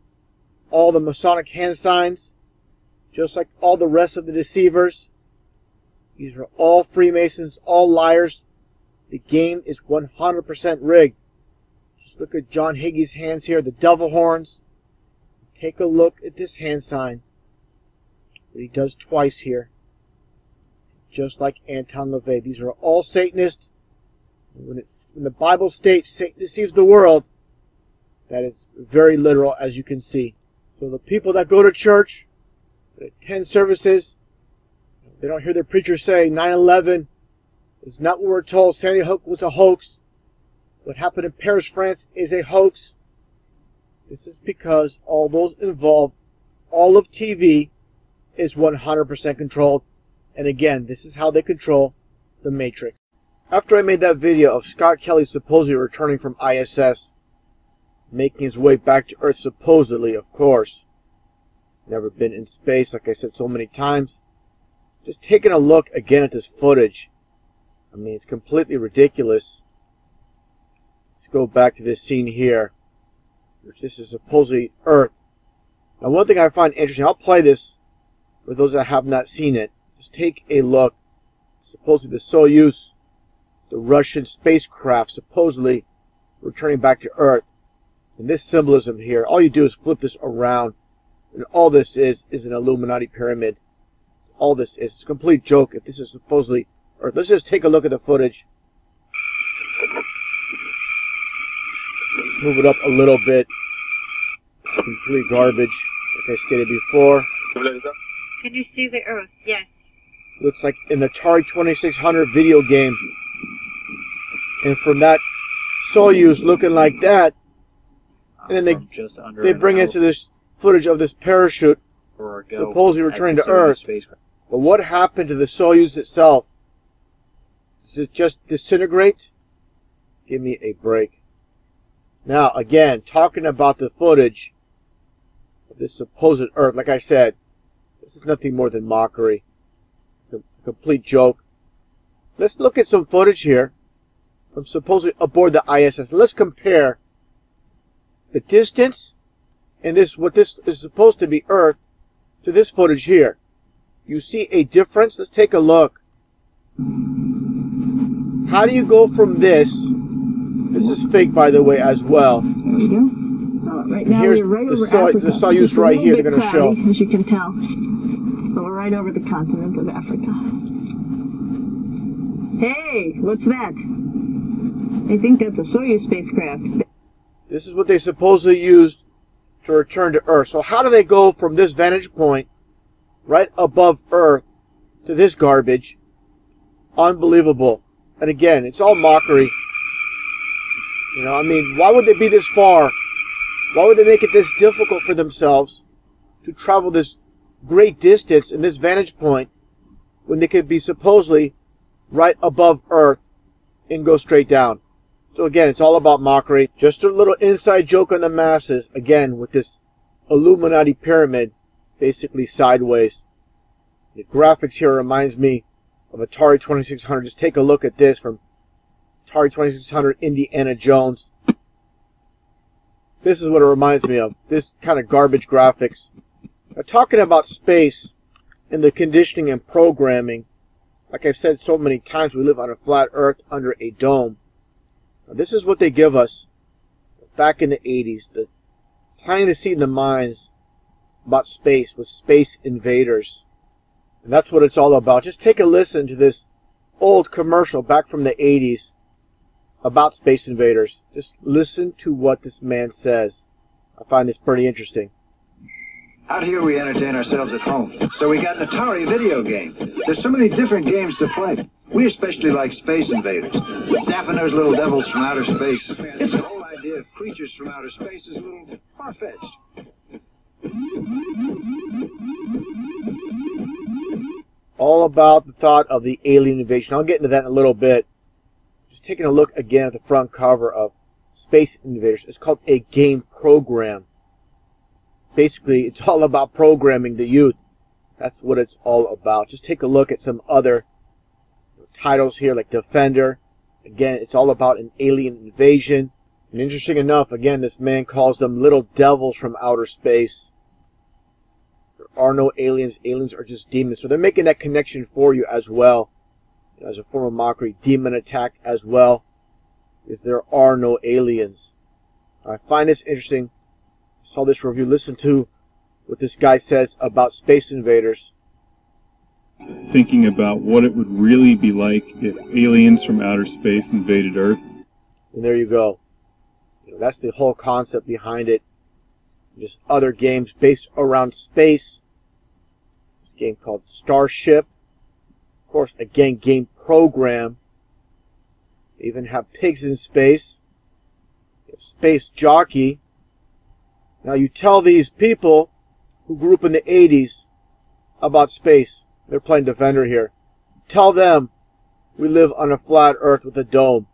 Speaker 13: All the Masonic hand signs, just like all the rest of the deceivers. These are all Freemasons, all liars. The game is 100% rigged. Just look at John Hagee's hands here, the devil horns. Take a look at this hand sign that he does twice here. Just like Anton LaVey. These are all Satanists. When the Bible states Satan deceives the world, that is very literal, as you can see. So the people that go to church, that attend services, they don't hear their preacher say 9/11 is not what we're told. Sandy Hook was a hoax. What happened in Paris, France is a hoax. This is because all those involved, all of TV, is 100% controlled. And again, this is how they control the Matrix. After I made that video of Scott Kelly supposedly returning from ISS, making his way back to Earth supposedly, of course. Never been in space, like I said so many times. Just taking a look again at this footage. I mean, it's completely ridiculous. Let's go back to this scene here. This is supposedly Earth. Now, one thing I find interesting, I'll play this for those that have not seen it. Just take a look. Supposedly the Soyuz, the Russian spacecraft, supposedly returning back to Earth. And this symbolism here, all you do is flip this around. And all this is an Illuminati pyramid. All this is a complete joke if this is supposedly Earth. Let's just take a look at the footage. Let's move it up a little bit. It's complete garbage, like I stated before.
Speaker 16: Can you see the Earth? Yes.
Speaker 13: Looks like an Atari 2600 video game. And from that Soyuz looking like that, and then they bring into this footage of this parachute supposedly returning to Earth. But what happened to the Soyuz itself? Does it just disintegrate? Give me a break. Now, again, talking about the footage of this supposed Earth, like I said, this is nothing more than mockery. A complete joke. Let's look at some footage here from supposedly aboard the ISS. Let's compare the distance and what this is supposed to be Earth to this footage here. You see a difference? Let's take a look. How do you go from this This is fake, by the way, as well.
Speaker 3: There we go. Oh, right now
Speaker 13: Here's
Speaker 3: we're right
Speaker 13: the
Speaker 3: over
Speaker 13: Soyuz
Speaker 3: Africa.
Speaker 13: Soyuz
Speaker 3: It's a
Speaker 13: right
Speaker 3: little
Speaker 13: here
Speaker 3: bit
Speaker 13: they're going to show.
Speaker 3: cloudy, as you can tell. But we're right over the continent of Africa. Hey, what's that? I think that's a Soyuz spacecraft.
Speaker 13: This is what they supposedly used to return to Earth. So how do they go from this vantage point right above Earth to this garbage? Unbelievable. And again, it's all mockery. You know, I mean, why would they be this far? Why would they make it this difficult for themselves to travel this great distance in this vantage point when they could be supposedly right above Earth and go straight down? So again, it's all about mockery. Just a little inside joke on the masses, again, with this Illuminati pyramid, basically sideways. The graphics here reminds me of Atari 2600. Just take a look at this from Atari 2600 Indiana Jones. This is what it reminds me of. This kind of garbage graphics. Now, talking about space and the conditioning and programming, like I've said so many times, we live on a flat Earth under a dome. Now, this is what they give us back in the 80s. The planting the seed in the minds about space with Space Invaders. And that's what it's all about. Just take a listen to this old commercial back from the 80s about Space Invaders. Just listen to what this man says. I find this pretty interesting.
Speaker 12: Out here we entertain ourselves at home, so we got an Atari video game. There's so many different games to play. We especially like Space Invaders. Zapping those little devils from outer space. It's the whole idea of creatures from outer space is a little far-fetched.
Speaker 13: All about the thought of the alien invasion. I'll get into that in a little bit. Just taking a look again at the front cover of Space Invaders. It's called a game program. Basically, it's all about programming the youth. That's what it's all about. Just take a look at some other titles here, like Defender. Again, it's all about an alien invasion. And interesting enough, again, this man calls them little devils from outer space. There are no aliens. Aliens are just demons. So they're making that connection for you as well. As a form of mockery, demon attack as well. Because there are no aliens. I find this interesting. Saw this review. Listen to what this guy says about Space Invaders.
Speaker 22: Thinking about what it would really be like if aliens from outer space invaded Earth.
Speaker 13: And there you go. You know, that's the whole concept behind it. Just other games based around space. This game called Starship. Of course, again, game program. They even have pigs in space. You have Space Jockey. Now you tell these people who grew up in the 80s about space. They're playing Defender here. Tell them we live on a flat Earth with a dome.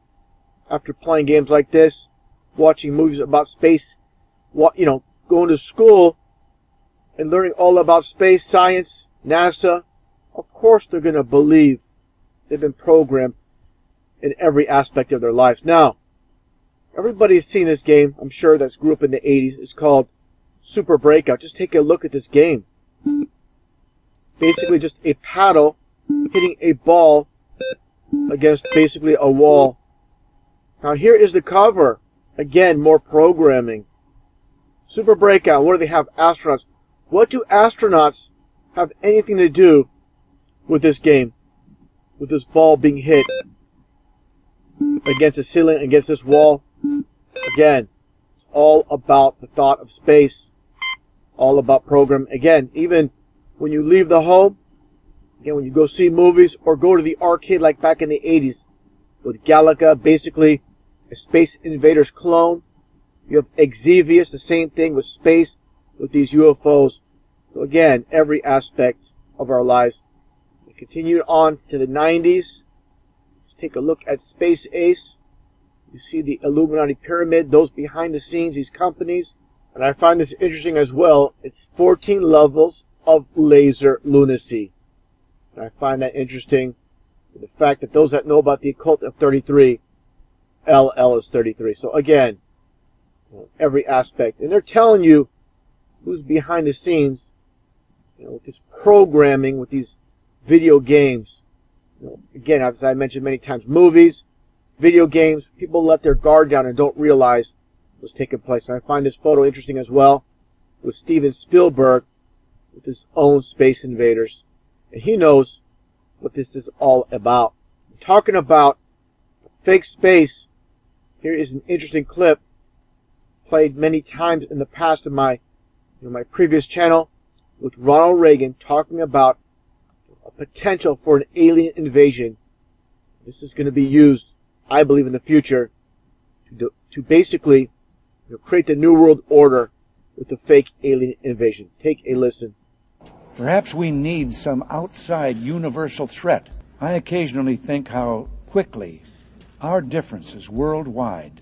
Speaker 13: After playing games like this, watching movies about space, going to school and learning all about space science, NASA, of course they're going to believe they've been programmed in every aspect of their lives. Now, everybody's seen this game, I'm sure, that's grew up in the 80s. It's called Super Breakout. Just take a look at this game. It's basically just a paddle hitting a ball against basically a wall. Now here is the cover. Again, more programming. Super Breakout. What do they have? Astronauts. What do astronauts have anything to do with this game? With this ball being hit against the ceiling, against this wall? Again, it's all about the thought of space. All about program. Again, even when you leave the home, again, when you go see movies or go to the arcade like back in the 80s with Galaga, basically a Space Invaders clone. You have Exevius, the same thing with space, with these UFOs. So again, every aspect of our lives. We continued on to the 90s. Let's take a look at Space Ace. You see the Illuminati pyramid, those behind the scenes, these companies. And I find this interesting as well. It's 14 levels of laser lunacy. And I find that interesting. The fact that those that know about the occult of 33, LL is 33. So again, every aspect. And they're telling you who's behind the scenes, with this programming, with these video games. Again, as I mentioned many times, movies, video games, people let their guard down and don't realize what's taking place. And I find this photo interesting as well with Steven Spielberg with his own Space Invaders. And he knows what this is all about. Talking about fake space, here is an interesting clip played many times in the past in my previous channel with Ronald Reagan talking about a potential for an alien invasion. This is going to be used, I believe, in the future to basically create the New World Order with the fake alien invasion. Take a listen.
Speaker 17: Perhaps we need some outside universal threat. I occasionally think how quickly our differences worldwide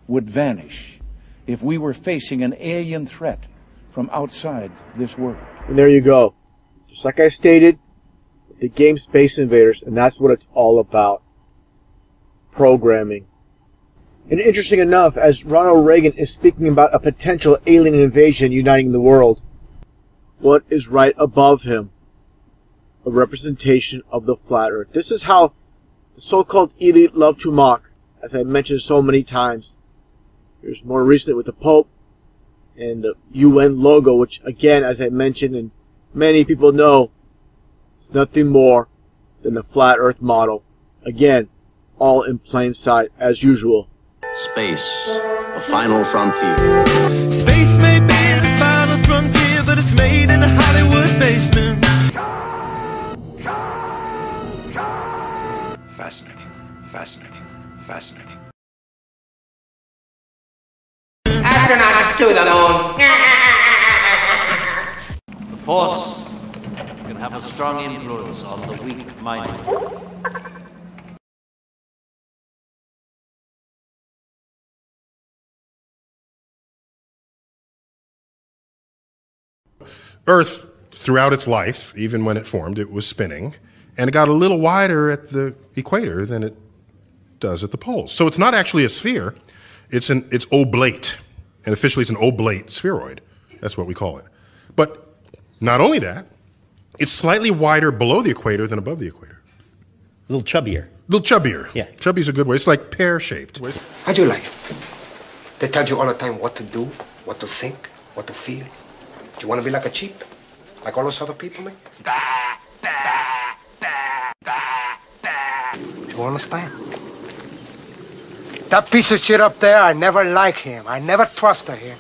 Speaker 17: would vanish if we were facing an alien threat from outside this world.
Speaker 13: And there you go. Just like I stated, the game Space Invaders, and that's what it's all about. Programming. And interesting enough, as Ronald Reagan is speaking about a potential alien invasion uniting the world, what is right above him? A representation of the flat earth. This is how the so-called elite love to mock, as I mentioned so many times. Here's more recently with the Pope and the UN logo, which again, as I mentioned, and many people know, it's nothing more than the flat earth model. Again, all in plain sight, as usual.
Speaker 18: Space, the final frontier.
Speaker 23: Space may be the final frontier, but it's made in a Hollywood basement.
Speaker 18: Fascinating, fascinating, fascinating.
Speaker 1: Astronauts to the moon.
Speaker 24: The Force can have a strong influence on the weak-minded.
Speaker 25: Earth, throughout its life, even when it formed, it was spinning, and it got a little wider at the equator than it does at the poles. So it's not actually a sphere, it's oblate, and officially it's an oblate spheroid. That's what we call it. But not only that, it's slightly wider below the equator than above the equator.
Speaker 26: A little chubbier.
Speaker 25: A little chubbier.
Speaker 26: Yeah.
Speaker 25: Chubby's a good way. It's like pear-shaped.
Speaker 2: How'd you like it? They tell you all the time what to do, what to think, what to feel. Do you want to be like a cheap? Like all those other people, man? Do you understand? That piece of shit up there, I never like him. I never trusted him.